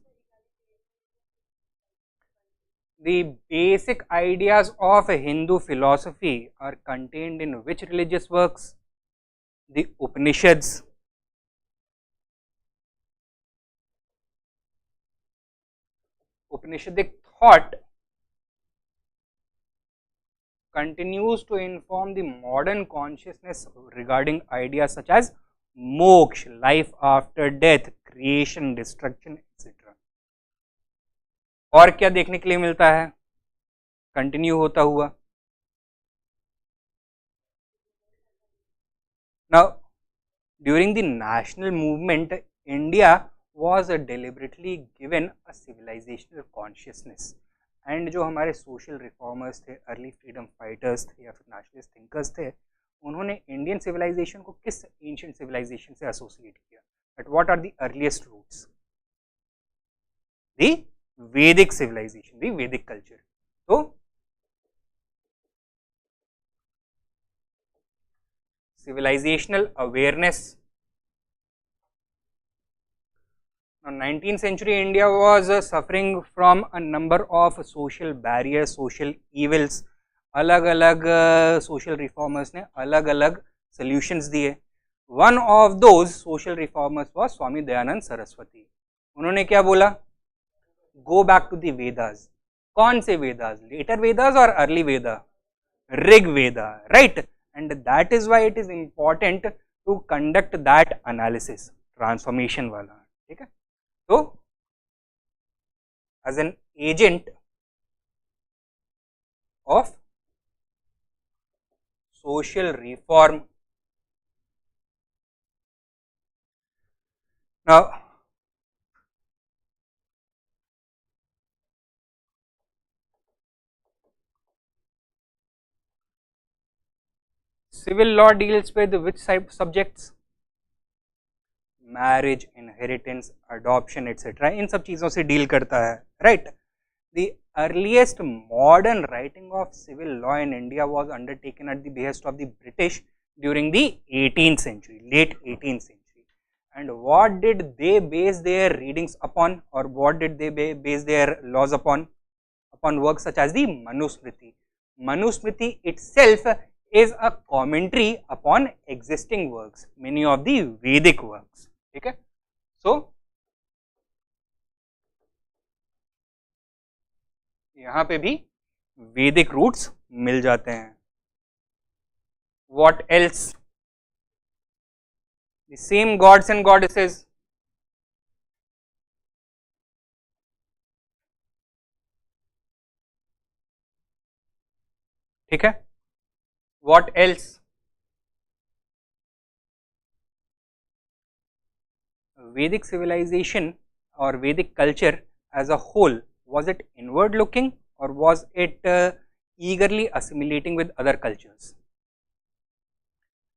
The basic ideas of Hindu philosophy are contained in which religious works? The Upanishads. Upanishadic thought continues to inform the modern consciousness regarding ideas such as moksha, life after death, creation, destruction, etc. और क्या देखने के लिए मिलता है continue होता हुआ? Now during the national movement India was deliberately given a civilizational consciousness, and जो हमारे सोशल रिफॉर्मर्स थे, अर्ली फ्रीडम फाइटर्स थे या फिर नेशनलिस्ट थिंकर्स थे, उन्होंने इंडियन सिविलाइजेशन को किस एंशिएंट सिविलाइजेशन से एसोसिएट किया? But what are the earliest roots? The Vedic civilization, the Vedic culture. So civilizational awareness. Now 19th century India was suffering from a number of social barriers, social evils. अलग अलग social reformers ने अलग अलग solutions दिए. One of those social reformers was Swami Dayanand Saraswati. उन्होंने क्या बोला? Go back to the Vedas. कौन से Vedas? Later Vedas or early Veda? Rig Veda, right? And that is why it is important to conduct that analysis, transformation वाला, ठीक है? तो as an agent of social reform. Now civil law deals with which subjects? Marriage, inheritance, adoption etcetera, इन सब चीज़ों से deal करता है, right? the earliest modern writing of civil law in India was undertaken at the behest of the British during the 18th century, late 18th century. And what did they base their readings upon, or what did they base their laws upon? Upon works such as the Manusmriti. Manusmriti itself is a commentary upon existing works, many of the Vedic works. Okay, so यहाँ पे भी Vedic roots मिल जाते हैं. What else? The same gods and goddesses. ठीक है. What else? Vedic civilization or Vedic culture as a whole, was it inward looking or was it eagerly assimilating with other cultures?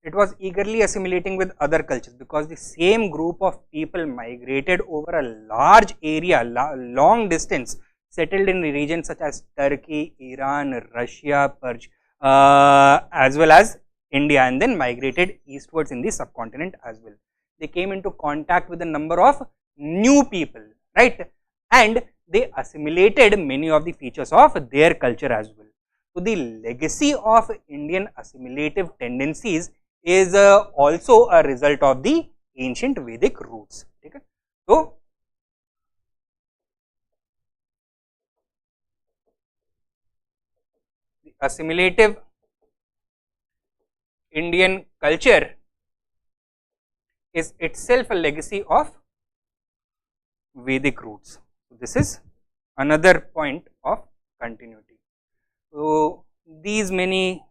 It was eagerly assimilating with other cultures, because the same group of people migrated over a large area, long distance, settled in regions such as Turkey, Iran, Russia, Persia, as well as India, and then migrated eastwards in the subcontinent as well. They came into contact with a number of new people, right, and they assimilated many of the features of their culture as well. So the legacy of Indian assimilative tendencies is also a result of the ancient Vedic roots. Okay? So the assimilative Indian culture is itself a legacy of Vedic roots. So this is another point of continuity. So these many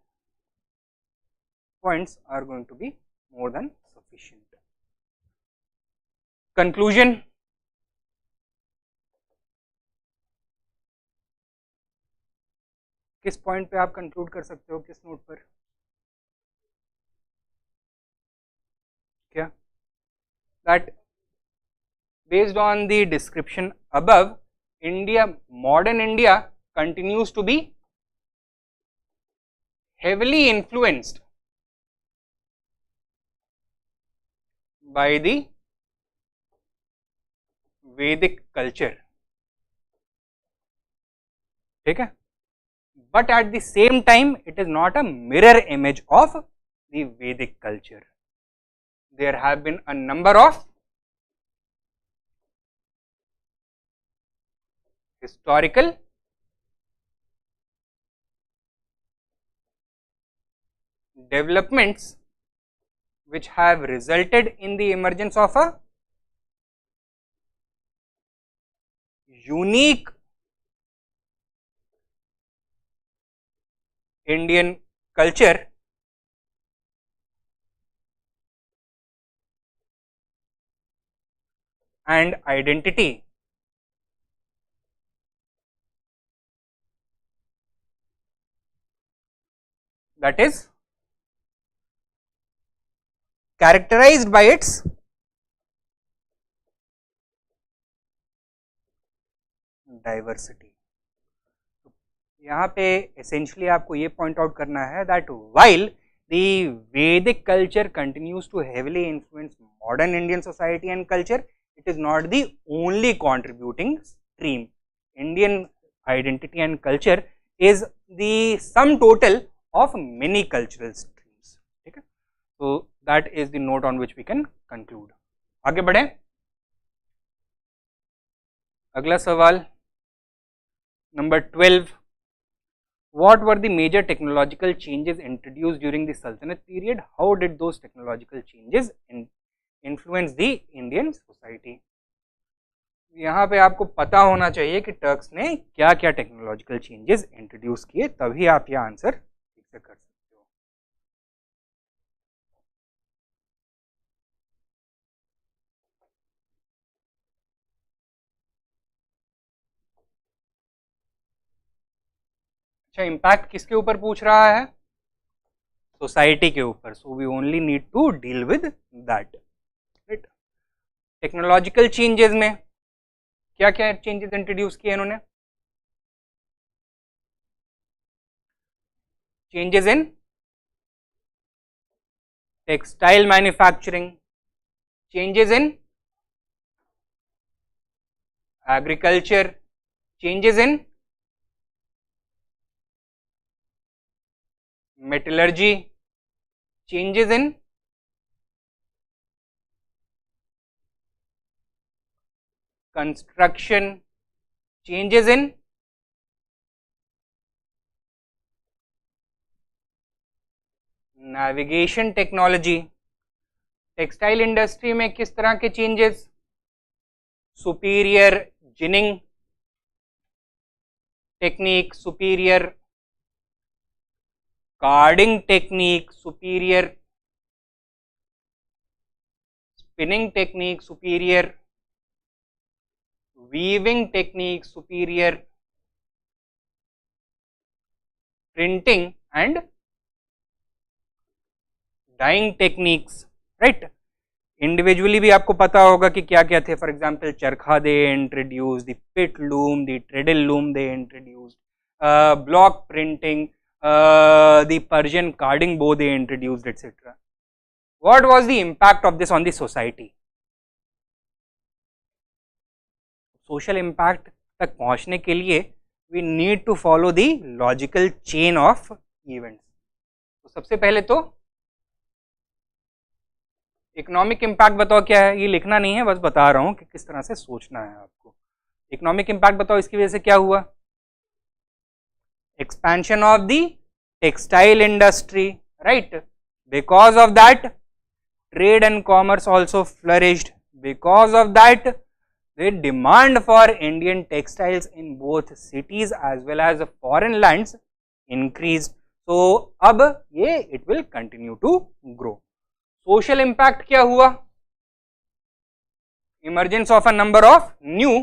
points are going to be more than sufficient. Conclusion. किस point पे आप conclude कर सकते हो, किस note पर? क्या? That based on the description above, modern India continues to be heavily influenced by the Vedic culture. ठीक है? But at the same time, it is not a mirror image of the Vedic culture. There have been a number of historical, developments which have resulted in the emergence of a unique Indian culture and identity that is characterized by its diversity. यहाँ पे essentially आपको ये point out करना है that while the Vedic culture continues to heavily influence modern Indian society and culture, it is not the only contributing stream. Indian identity and culture is the sum total of many cultural streams. ठीक है? So that is the note on which we can conclude. आगे बढ़े. अगला सवाल number 12. What were the major technological changes introduced during the Sultanate period? How did those technological changes influence the Indian society? यहाँ पे आपको पता होना चाहिए कि टर्क्स ने क्या क्या टेक्नोलॉजिकल चेंजेस इंट्रोड्यूस किए, तभी आप यह आंसर ठीक से कर सकते हो. अच्छा, इम्पैक्ट किसके ऊपर पूछ रहा है? सोसाइटी के ऊपर. So we only need to deal with that. Right. Technological changes में क्या क्या चेंजेस इंट्रोड्यूस किए इन्होंने? changes in textile manufacturing, changes in agriculture, changes in metallurgy, changes in construction, changes in navigation technology. Textile industry में किस तरह के changes? Superior ginning technique, superior carding technique, superior spinning technique, superior weaving technique, superior printing and dyeing techniques, right. Individually भी आपको पता होगा कि क्या क्या थे। For example charkha they introduce, the pit loom, the treadle loom they introduce, block printing, the Persian carding bow they introduced, etcetera. What was the impact of this on the society? Social impact तक पहुंचने के लिए we need to follow the logical chain of events. तो सबसे पहले तो economic impact बताओ क्या है। ये लिखना नहीं है, बस बता रहा हूं कि किस तरह से सोचना है आपको। इकोनॉमिक इम्पैक्ट बताओ, इसकी वजह से क्या हुआ? Expansion of the textile industry, right. Because of that trade and commerce also flourished, because of that the demand for Indian textiles in both cities as well as foreign lands increased. So अब ये it will continue to grow. Social impact क्या हुआ? Emergence of a number of new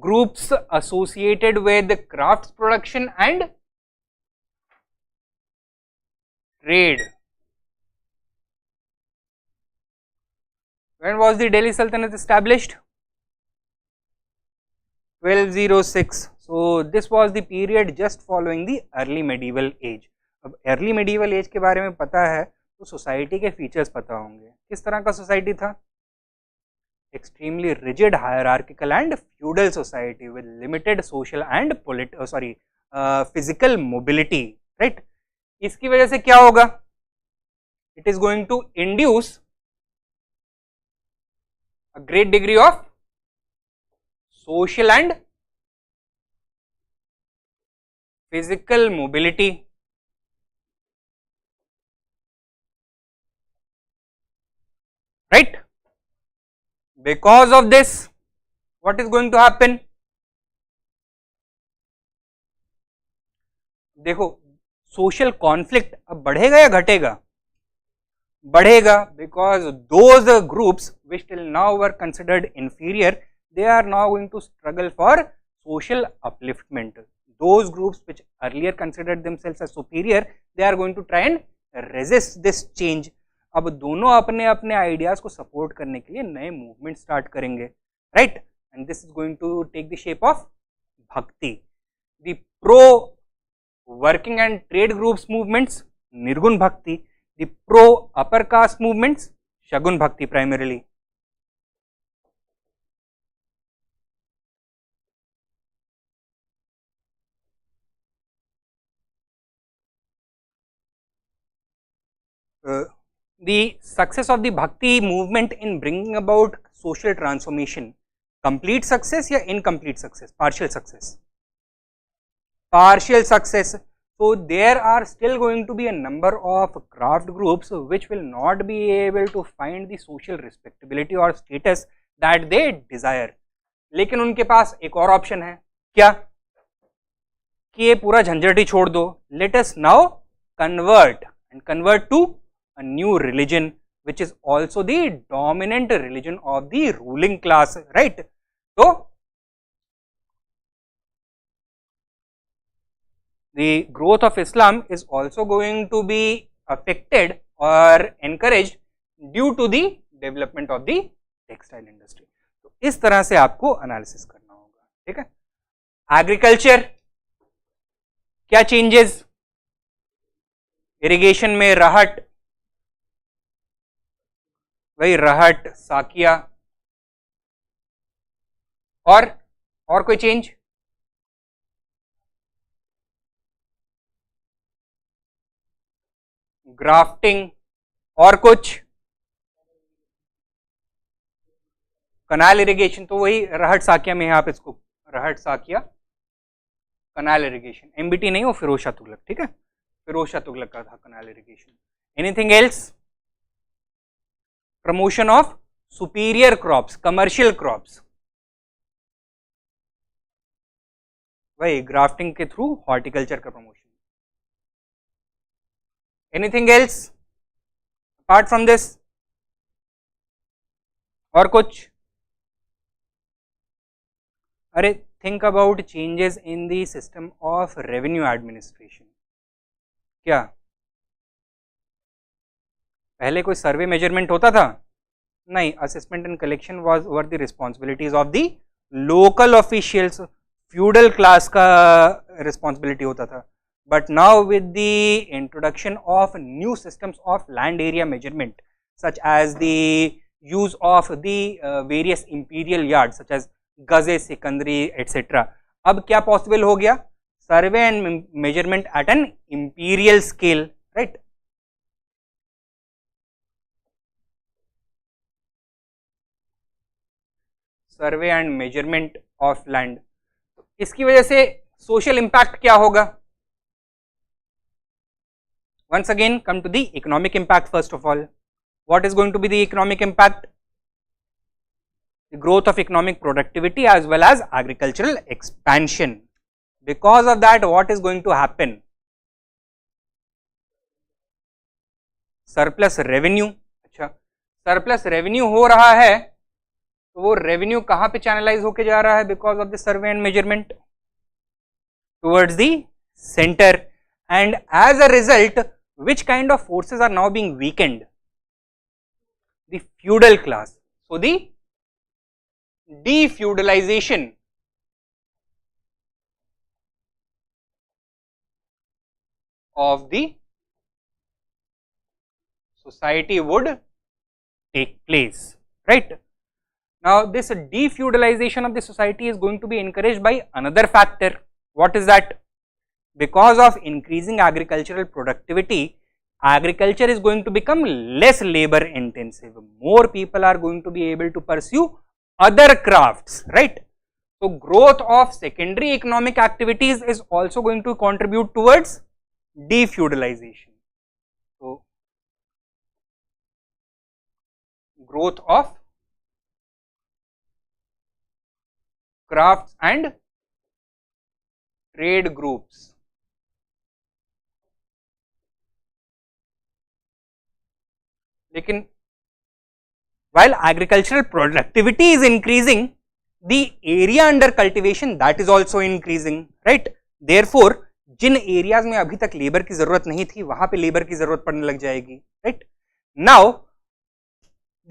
groups associated with crafts production and trade. When was the Delhi Sultanate established? 1206. So this was the period just following the early medieval age. अब early medieval age के बारे में पता है तो society के features पता होंगे। किस तरह का सोसाइटी था? Extremely rigid, hierarchical and feudal society with limited social and physical mobility, right? इसकी वजह से क्या होगा? It is going to induce a great degree of social and physical mobility, right? Because of this, what is going to happen? देखो, social conflict अब बढ़ेगा या घटेगा? बढ़ेगा, because those groups which till now were considered inferior, they are now going to struggle for social upliftment. Those groups which earlier considered themselves as superior, they are going to try and resist this change. अब दोनों अपने अपने ideas को support करने के लिए नए movement start करेंगे, right. And this is going to take the shape of bhakti. The pro working and trade groups movements, nirguna bhakti. The pro upper caste movements, Shagun Bhakti primarily. The success of the Bhakti movement in bringing about social transformation, complete success या incomplete success? Partial success. Partial success. So there are still going to be a number of craft groups which will not be able to find the social respectability or status that they desire. लेकिन उनके पास एक और option है, क्या? कि ये पूरा झंझट ही छोड़ दो, let us now convert to a new religion which is also the dominant religion of the ruling class, right? So the growth of Islam is also going to be affected or encouraged due to the development of the textile industry. तो इस तरह से आपको analysis करना होगा, ठीक है। Agriculture क्या चेंजेस? इरिगेशन में रहट, वही रहट, साकिया, और कोई चेंज? ग्राफ्टिंग, और कुछ? कनाल इरिगेशन, तो वही रहट साकिया में आप इसको रहट साकिया कनाल इरिगेशन, एमबीटी नहीं, वो फिरोज शाह तुगलक, ठीक है, फिरोज शाह तुगलक का था canal irrigation. Anything else? Promotion of superior crops, commercial crops, वही ग्राफ्टिंग के थ्रू हॉर्टिकल्चर का promotion. Anything else apart from this? और कुछ? अरे think about changes in the system of revenue administration. क्या पहले कोई सर्वे मेजरमेंट होता था? नहीं, assessment and collection was were the responsibilities of the local officials, feudal class का रिस्पॉन्सिबिलिटी होता था। But now with the introduction of new systems of land area measurement such as the use of the various imperial yard such as गजे, Sikandari etcetera, अब क्या possible हो गया? Survey and measurement at an imperial scale, right? Survey and measurement of land, इसकी वजह से social impact क्या होगा? once again come to the economic impact. First of all, what is going to be the economic impact? The growth of economic productivity as well as agricultural expansion. Because of that, what is going to happen? Surplus revenue. अच्छा, surplus revenue हो रहा है तो वो revenue कहां पे channelise होके जा रहा है? Because of the survey and measurement towards the centre, and as a result which kind of forces are now being weakened? The feudal class. So the defeudalization of the society would take place, right? Now this defeudalization of the society is going to be encouraged by another factor. What is that? Because of increasing agricultural productivity, agriculture is going to become less labor intensive. More people are going to be able to pursue other crafts, right? So growth of secondary economic activities is also going to contribute towards defeudalization. So growth of crafts and trade groups. लेकिन while agricultural productivity is increasing, the area under cultivation that is also increasing, right? Therefore Jin areas में अभी तक labour की जरूरत नहीं थी वहां पे लेबर की जरूरत पड़ने लग जाएगी, right? Now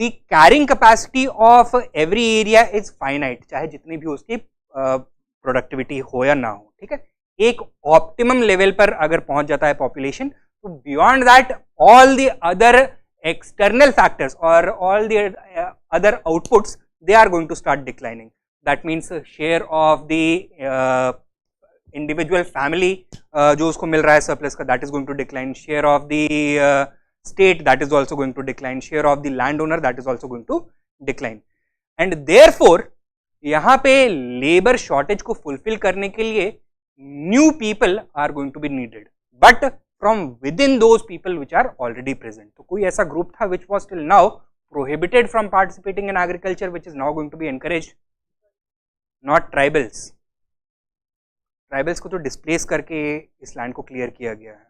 the carrying capacity of every area is finite, चाहे जितनी भी उसकी प्रोडक्टिविटी हो या ना हो, ठीक है? एक ऑप्टिमम लेवल पर अगर पहुंच जाता है पॉपुलेशन, तो beyond that all the other external factors or all the other outputs, they are going to start declining. That means share of the individual family जो उसको मिल रहा है surplus का, that is going to decline. Share of the state, that is also going to decline. Share of the landowner, that is also going to decline. And therefore यहाँ पे labor shortage को fulfill करने के लिए new people are going to be needed, but from within those people which are already present. तो कोई ऐसा group था which was till now prohibited from participating in agriculture, which is now going to be encouraged? Not tribals. Tribals को तो displace करके इस land को clear किया गया है.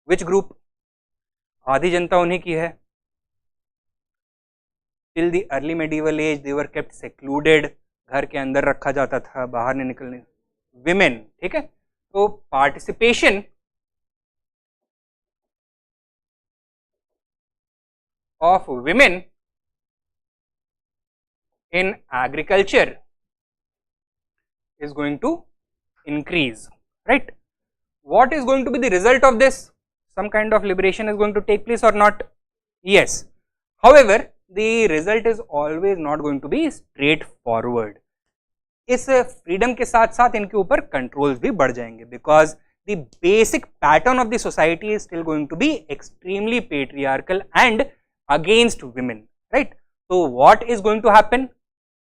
Which group? आधी जनता उन्हीं की है. Till the early medieval age they were kept secluded. घर के अंदर रखा जाता था, बाहर नहीं निकलने. Women, ठीक है? तो participation of women in agriculture is going to increase, right? what is going to be the result of this? Some kind of liberation is going to take place or not? Yes. However, the result is always not going to be straightforward. इस freedom के साथ साथ इनके ऊपर controls भी बढ़ जाएंगे, because the basic pattern of the society is still going to be extremely patriarchal and against women, right? So what is going to happen?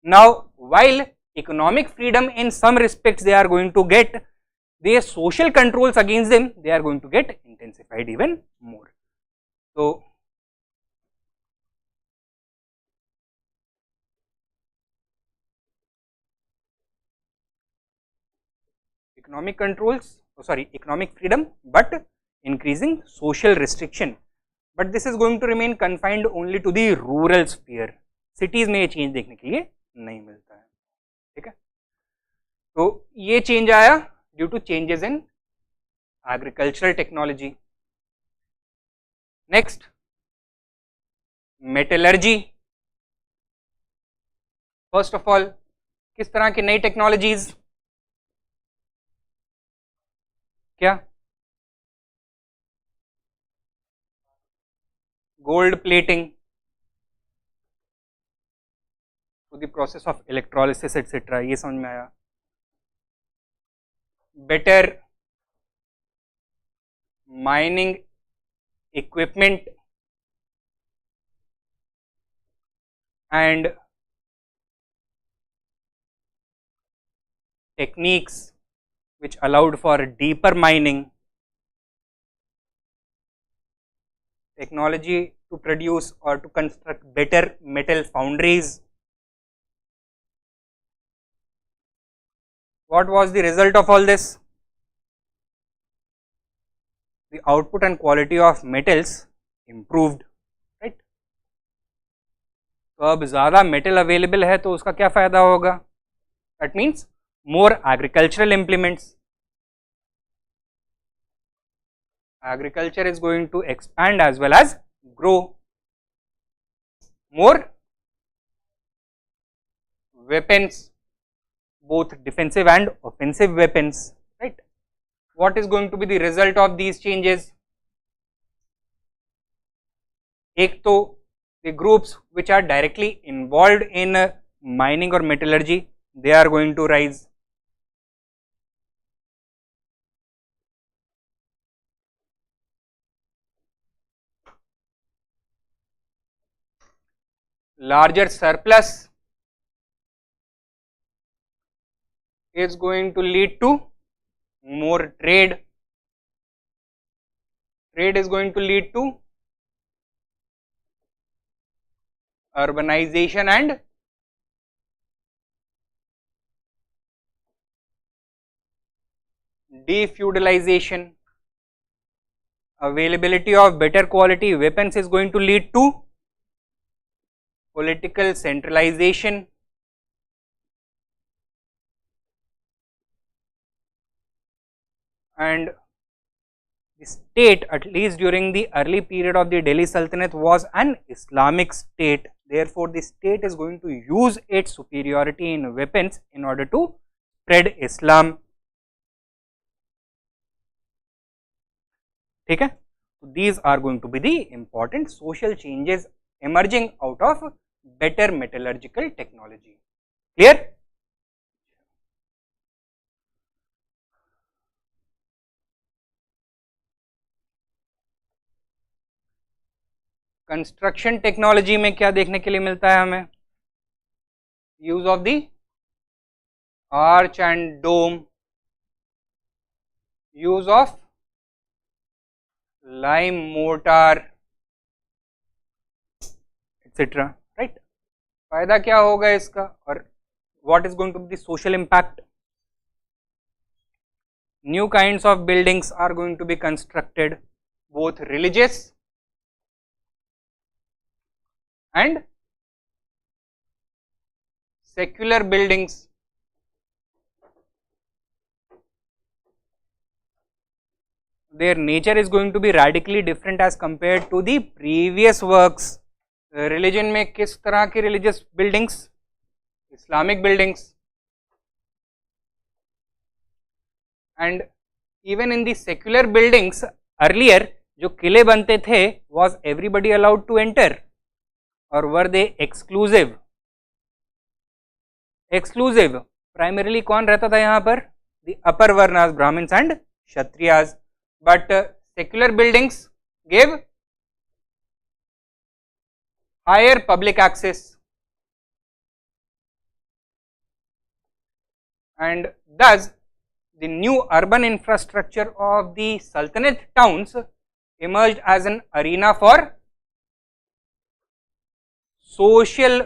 Now, while economic freedom in some respects they are going to get, their social controls against them, they are going to get intensified even more. So, economic controls, economic freedom, but increasing social restriction. But this is going to remain confined only to the rural sphere. Cities में ये change देखने के लिए नहीं मिलता है, ठीक है? तो ये change आया due to changes in agricultural technology. Next, metallurgy. First of all, किस तरह की नई technologies? क्या? Gold plating, to the process of electrolysis etc. ये समझ में आया. Better mining equipment and techniques which allowed for deeper mining. Technology to produce or to construct better metal foundries. What was the result of all this? The output and quality of metals improved, right? तो अब ज़्यादा metal available है तो उसका क्या फ़ायदा होगा? That means more agricultural implements. Agriculture is going to expand as well as grow. More weapons, both defensive and offensive weapons, right? What is going to be the result of these changes? एक तो the groups which are directly involved in mining or metallurgy, they are going to rise. Larger surplus is going to lead to more trade. Trade is going to lead to urbanization and defeudalization. Availability of better quality weapons is going to lead to political centralization. And the state, at least during the early period of the Delhi Sultanate, was an Islamic state. Therefore, the state is going to use its superiority in weapons in order to spread Islam. ठीक है? So these are going to be the important social changes emerging out of better metallurgical technology. Clear? Construction technology में क्या देखने के लिए मिलता है हमें? Use of the arch and dome, use of lime mortar etcetera, right? फायदा क्या होगा इसका और what is going to be the social impact? New kinds of buildings are going to be constructed, both religious and secular buildings. Their nature is going to be radically different as compared to the previous works. Religion में किस तरह की religious buildings? Islamic buildings. And even in the secular buildings earlier जो किले बनते थे was everybody allowed to enter or were they exclusive? Exclusive. Primarily कौन रहता था यहाँ पर? The upper varnas, Brahmins and Kshatriyas. But secular buildings gave higher public access, and thus the new urban infrastructure of the Sultanate towns emerged as an arena for social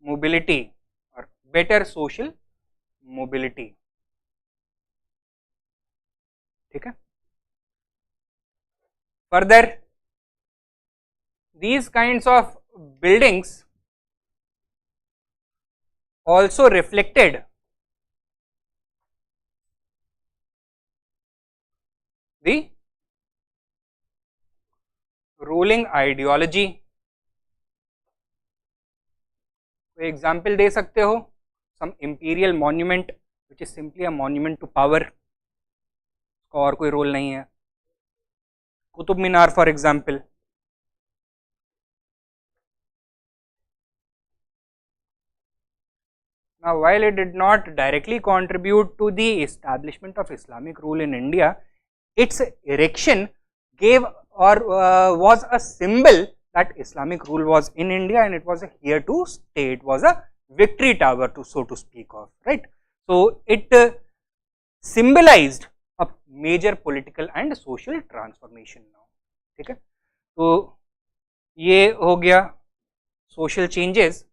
mobility or better social mobility. ठीक है. Further, these kinds of buildings also reflected the ruling ideology. कोई example दे सकते हो? Some imperial monument which is simply a monument to power, उसका और कोई role नहीं है. Qutub Minar for example. Now, while it did not directly contribute to the establishment of Islamic rule in India, its erection gave or was a symbol that Islamic rule was in India and it was here to stay. It was a victory tower, to so to speak of, right. So, it symbolized a major political and social transformation now. ठीक है. तो ये हो गया social changes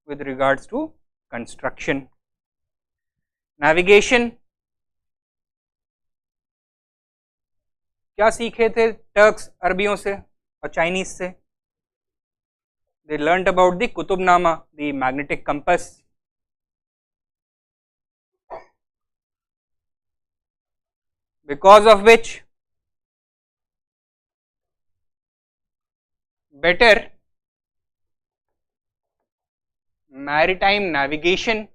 with regards to construction. Navigation, क्या सीखे थे Turks अरबियों से और चाइनीज से? They learnt about the Qutubnama, the magnetic compass. Because of which better maritime navigation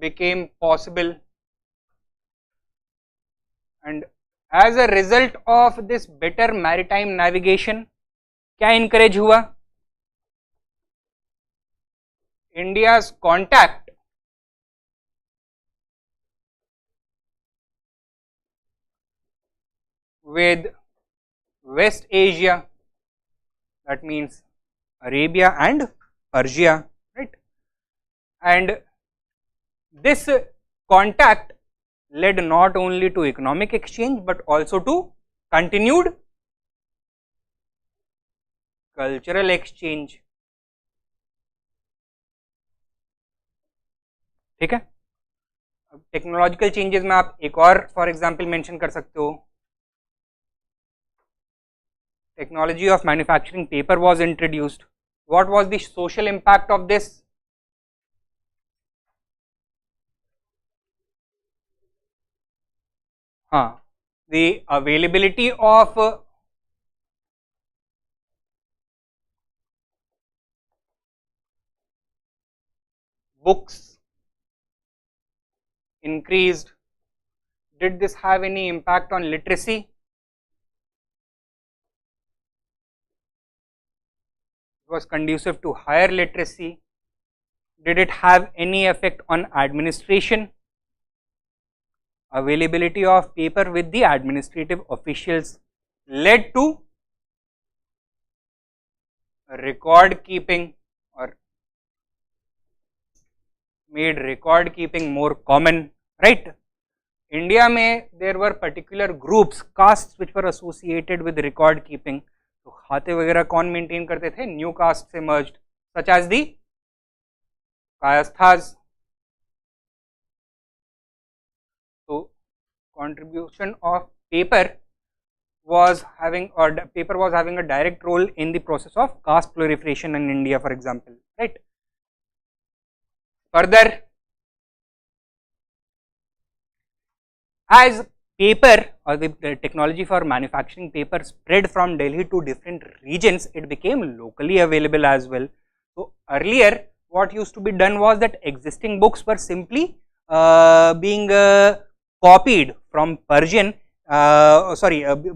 became possible, and as a result of this better maritime navigation, क्या encourage हुआ? India's contact with West Asia, that means Arabia and Persia, right? And this contact led not only to economic exchange but also to continued cultural exchange. ठीक है. अब technological changes में आप एक और for example mention कर सकते हो. Technology of manufacturing paper was introduced. What was the social impact of this? The availability of books increased. Did this have any impact on literacy? Was conducive to higher literacy. Did it have any effect on administration? Availability of paper with the administrative officials led to record keeping or made record keeping more common, right. India में there were particular groups, castes which were associated with record keeping. तो खाते वगैरह कौन maintain करते थे? New cast से merged, such as the कायस्थास. तो contribution of paper was having a direct role in the process of caste proliferation in India, for example, right. Further, as paper or the technology for manufacturing paper spread from Delhi to different regions, it became locally available as well. So earlier what used to be done was that existing books were simply being copied from Persian,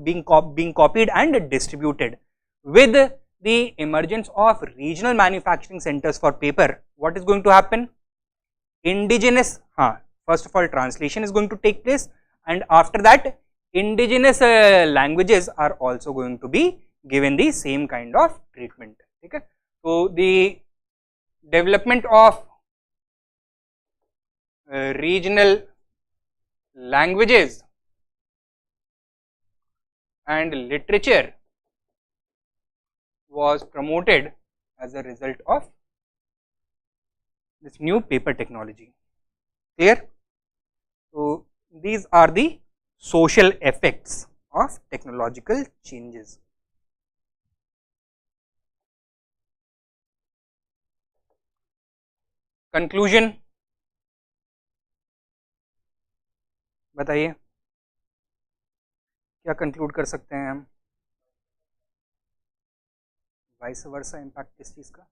being copied and distributed. With the emergence of regional manufacturing centers for paper, what is going to happen? Indigenous, first of all, translation is going to take place, and after that, indigenous languages are also going to be given the same kind of treatment. Okay? So, the development of regional languages and literature was promoted as a result of this new paper technology. Clear? So, these are the social effects of technological changes. Conclusion बताइए, क्या conclude कर सकते हैं हम? Vice versa impact किस चीज़ का?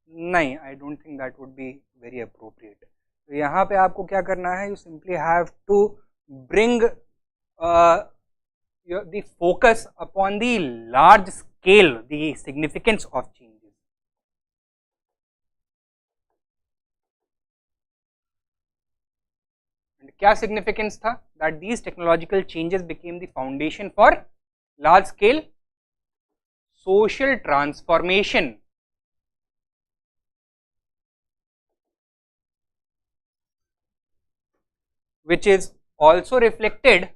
नहीं, I don't think that would be very appropriate. तो यहाँ पे आपको क्या करना है, you simply have to bring the focus upon the large scale, the significance of changes. And क्या significance था? That these technological changes became the foundation for large scale social transformation, which is also reflected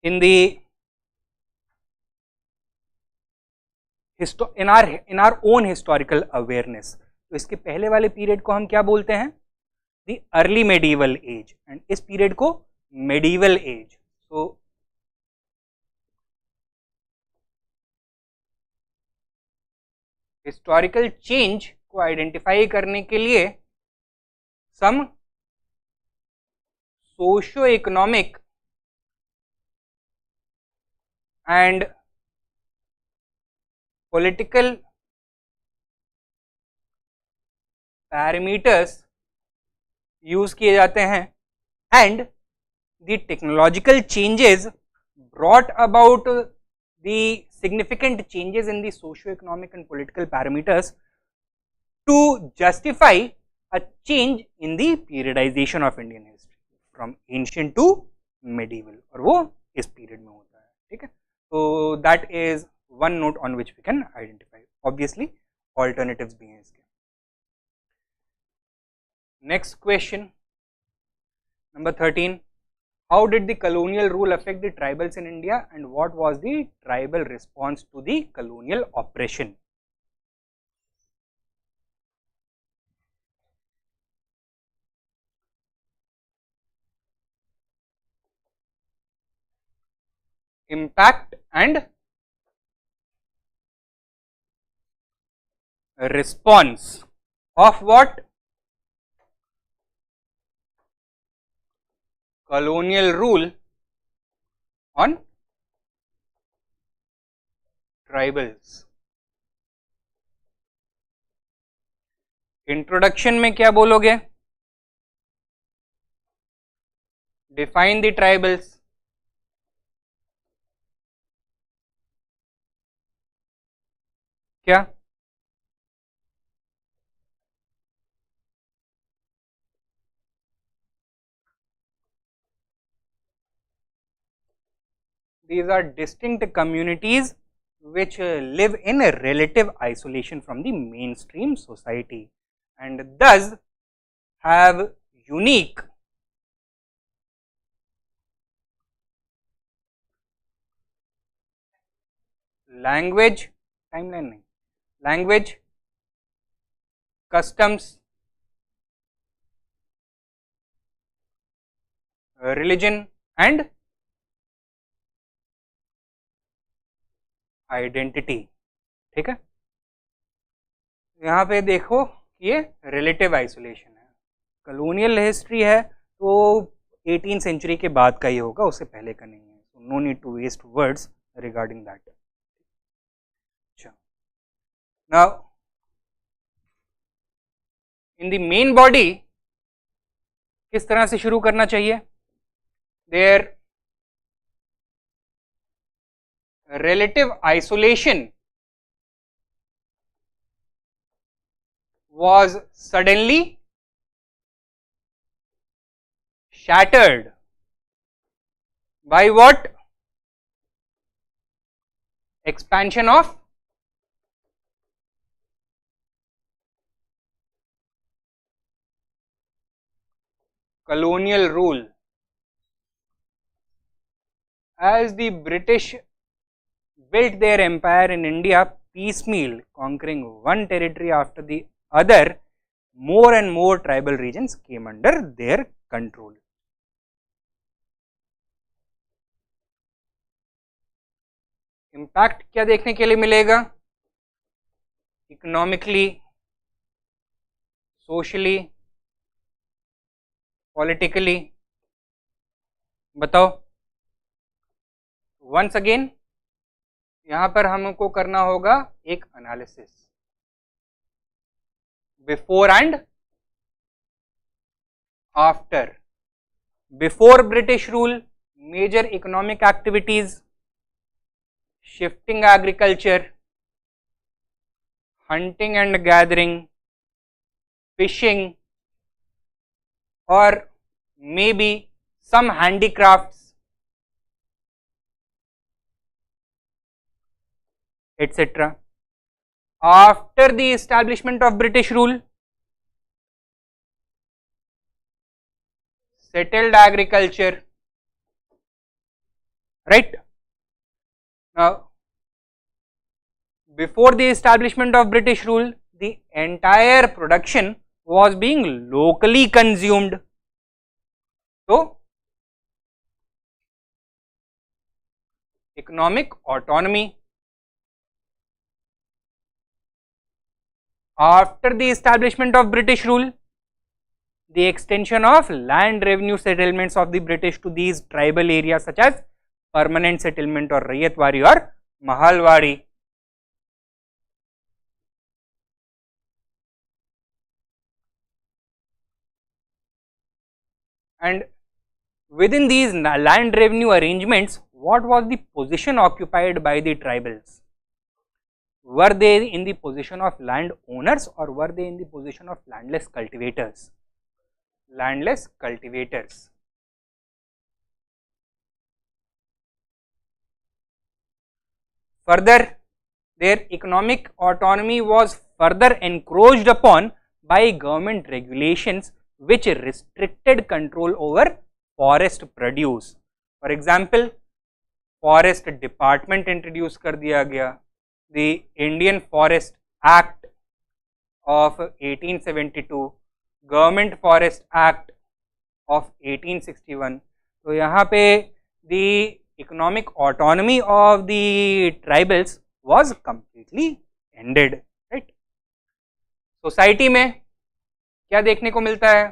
in the in our own historical awareness. तो इसके पहले वाले period को हम क्या बोलते हैं? The early medieval age, and इस पीरियड को मेडिवल एज. तो हिस्टोरिकल चेंज को आइडेंटिफाई करने के लिए some socio economic and political parameters use किए जाते हैं, and the technological changes brought about the significant changes in the socio-economic and political parameters to justify a change in the periodization of Indian history from ancient to medieval, और वो इस period में होता है. ठीक है. So that is one note on which we can identify. Obviously, alternatives भी हैं इसके. Next question, number 13. How did the colonial rule affect the tribals in India, and what was the tribal response to the colonial oppression? Impact and response of what? Colonial rule on tribals. Introduction में क्या बोलोगे? Define the tribals. क्या? These are distinct communities which live in a relative isolation from the mainstream society and thus have unique language, timeline नहीं, language, customs, religion and identity. ठीक है. यहाँ पे देखो ये रिलेटिव आइसोलेशन है. कॉलोनियल हिस्ट्री है तो 18 सेंचुरी के बाद का ही होगा, उससे पहले का नहीं है. So no need to waste words regarding that. अच्छा, now in the main body किस तरह से शुरू करना चाहिए? There relative isolation was suddenly shattered by what? Expansion of colonial rule. As the British built their empire in India piecemeal, conquering one territory after the other, more and more tribal regions came under their control. Impact क्या देखने के लिए मिलेगा? Economically, socially, politically, बताओ. Once again यहां पर हमको करना होगा एक analysis before and after. Before British rule, major economic activities, shifting agriculture, hunting and gathering, fishing, or maybe some handicrafts, etc. After the establishment of British rule, settled agriculture, right? Now, before the establishment of British rule, the entire production was being locally consumed. So, economic autonomy. After the establishment of British rule, the extension of land revenue settlements of the British to these tribal areas such as permanent settlement or Rayatwari or Mahalwari. And within these land revenue arrangements, what was the position occupied by the tribals? Were they in the position of land owners or were they in the position of landless cultivators? Landless cultivators. Further, their economic autonomy was further encroached upon by government regulations which restricted control over forest produce. For example, forest department introduce कर दिया गया. The Indian Forest Act of 1872, Government Forest Act of 1861. तो यहाँ पे the economic autonomy of the tribals was completely ended, right? Society में क्या देखने को मिलता है?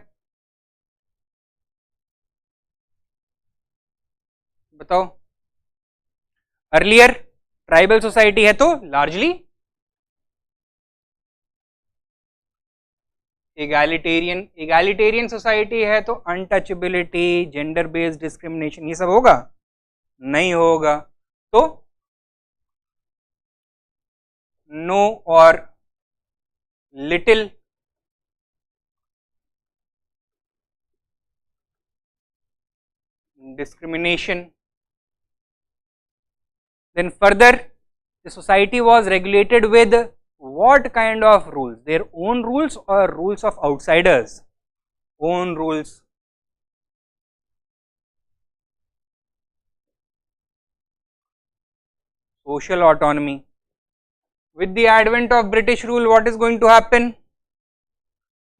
बताओ. अर्लियर ट्राइबल सोसाइटी है तो लार्जली एगैलिटेरियन सोसाइटी है तो अनटचेबिलिटी, जेंडर बेस्ड डिस्क्रिमिनेशन, ये सब होगा? नहीं होगा. तो नो और little discrimination. Then further, the society was regulated with what kind of rules? Their own rules or rules of outsiders? Own rules. Social autonomy. With the advent of British rule, what is going to happen?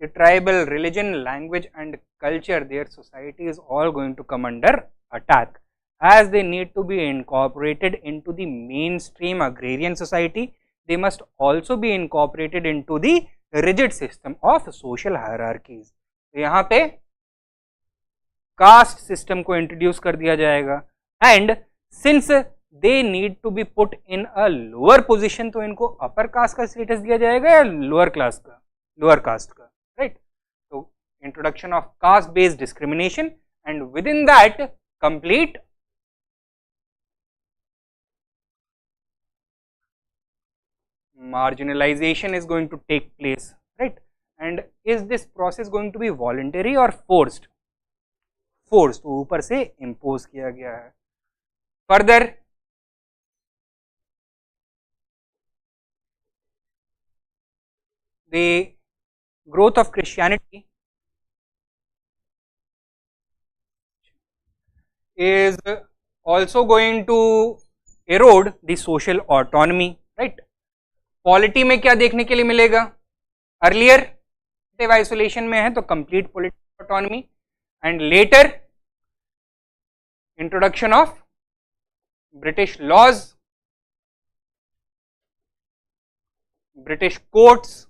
The tribal religion, language and culture, their society is all going to come under attack, as they need to be incorporated into the mainstream agrarian society. They must also be incorporated into the rigid system of social hierarchies. तो यहाँ पे caste system को introduce कर दिया जाएगा and since they need to be put in a lower position, तो इनको upper caste का स्टेटस दिया जाएगा या लोअर क्लास का, लोअर कास्ट का, राइट। तो introduction of caste based discrimination and within that complete marginalization is going to take place, right? And is this process going to be voluntary or forced? Forced, तो ऊपर से impose किया गया है. Further, the growth of Christianity is also going to erode the social autonomy, right? Polity में क्या देखने के लिए मिलेगा? अर्लियर आइसोलेशन में है तो complete political autonomy and later introduction of British laws, British courts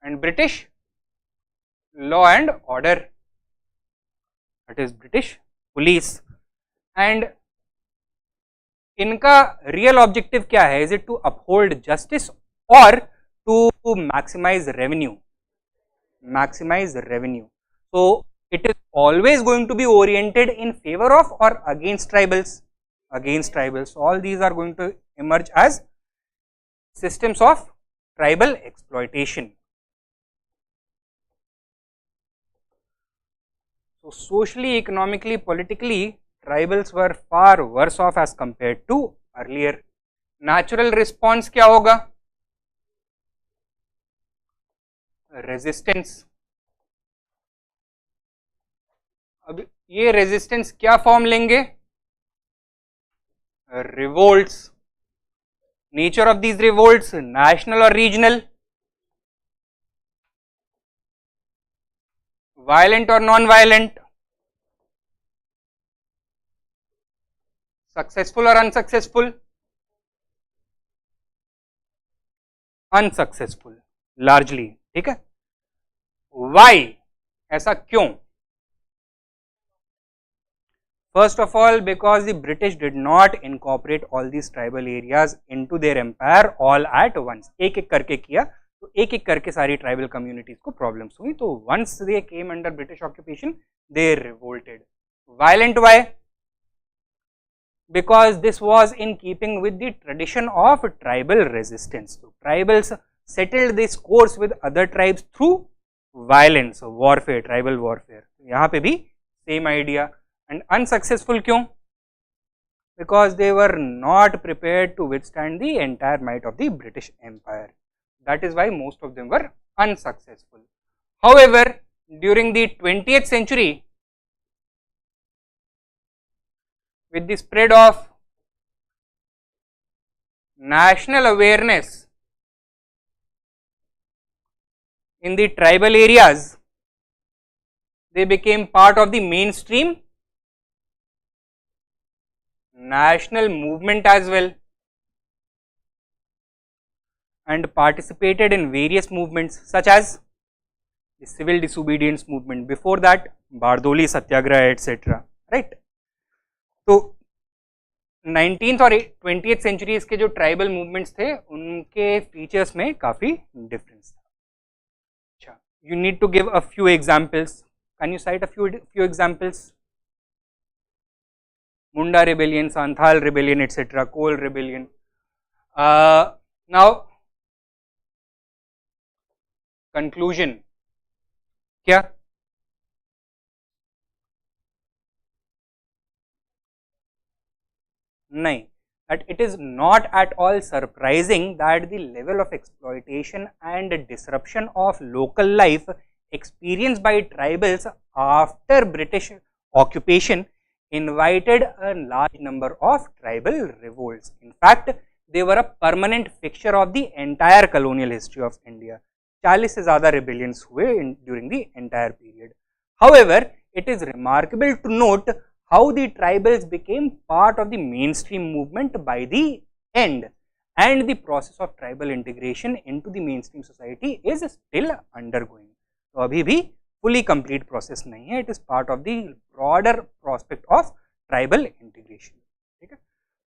and British law and order, that is British police. And इनका रियल ऑब्जेक्टिव क्या है? Is it to uphold justice और to maximize revenue? Maximize revenue. So it is always going to be oriented in favour of और against tribals, against tribals. All these are going to emerge as systems of tribal exploitation. So socially, economically, politically, tribals were far worse off as compared to earlier. Natural response क्या होगा? Resistance. अब ये resistance क्या form लेंगे? Revolts. Nature of these revolts, national or regional, violent or non-violent, successful or unsuccessful, unsuccessful largely. ठीक है? Why? ऐसा क्यों? First of all, because the British did not incorporate all these tribal areas into their empire all at once. एक एक करके किया तो एक एक करके सारी tribal communities को problems हुई. तो once they came under British occupation, they revolted. Violent why? Because this was in keeping with the tradition of tribal resistance. So tribals settled this course with other tribes through violence, warfare, tribal warfare. यहाँ पे भी same idea. And unsuccessful क्यों? Because they were not prepared to withstand the entire might of the British Empire. That is why most of them were unsuccessful. However, during the 20th century, with the spread of national awareness in the tribal areas, they became part of the mainstream national movement as well and participated in various movements such as the civil disobedience movement. Before that, Bardoli Satyagraha, etc. Right? तो 19th और 20th centuries के जो tribal movements थे उनके features में काफी difference था. अच्छा, you need to give a few examples. Can you cite a few examples? Munda rebellion, Santhal rebellion, etc., Coal rebellion. Now, conclusion. क्या? नहीं. That it is not at all surprising that the level of exploitation and disruption of local life experienced by tribals after British occupation invited a large number of tribal revolts. In fact, they were a permanent fixture of the entire colonial history of India. 40 से ज़्यादा rebellions हुए during the entire period. However, it is remarkable to note how the tribals became part of the mainstream movement by the end, and the process of tribal integration into the mainstream society is still undergoing. तो अभी भी fully complete process नहीं है, it is part of the broader prospect of tribal integration. ठीक है,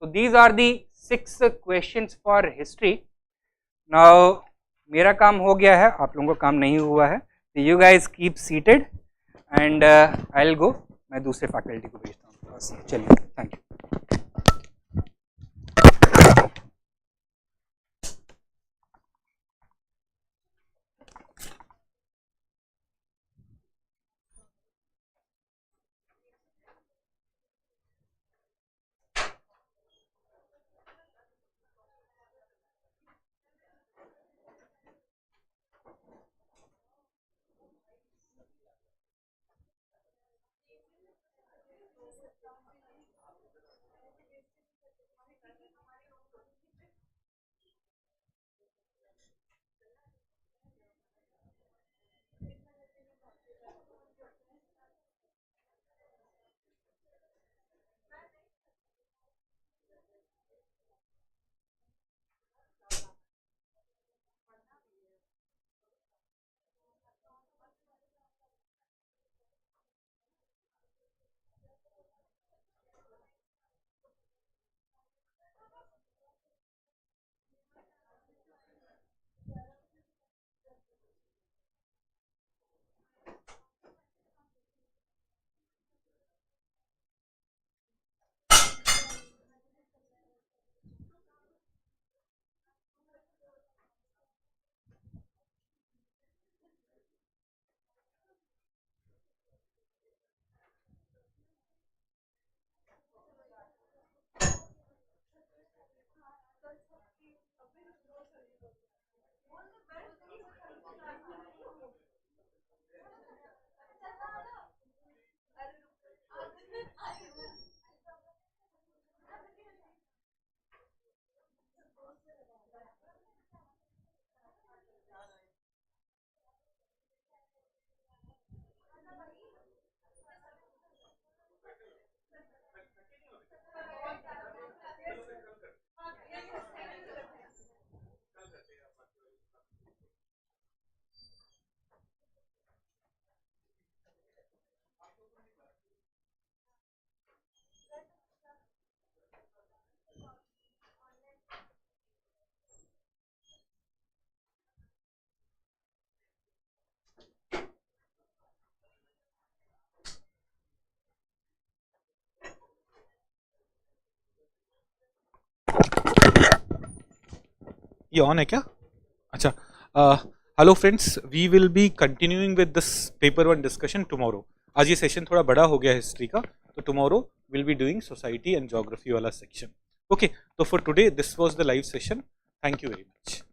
so these are the 6 questions for history. Now मेरा काम हो गया है, आप लोगों का काम नहीं हुआ है, so you guys keep seated and I'll go. मैं दूसरे फैकल्टी को भेजता हूँ. चलिए, थैंक यू. ये ऑन है क्या? अच्छा, hello friends, we will be continuing with this paper 1 discussion tomorrow. आज ये सेशन थोड़ा बड़ा हो गया हिस्ट्री का, तो tomorrow will be doing society and geography वाला सेक्शन. ओके, तो for today this was the live session. Thank you very much.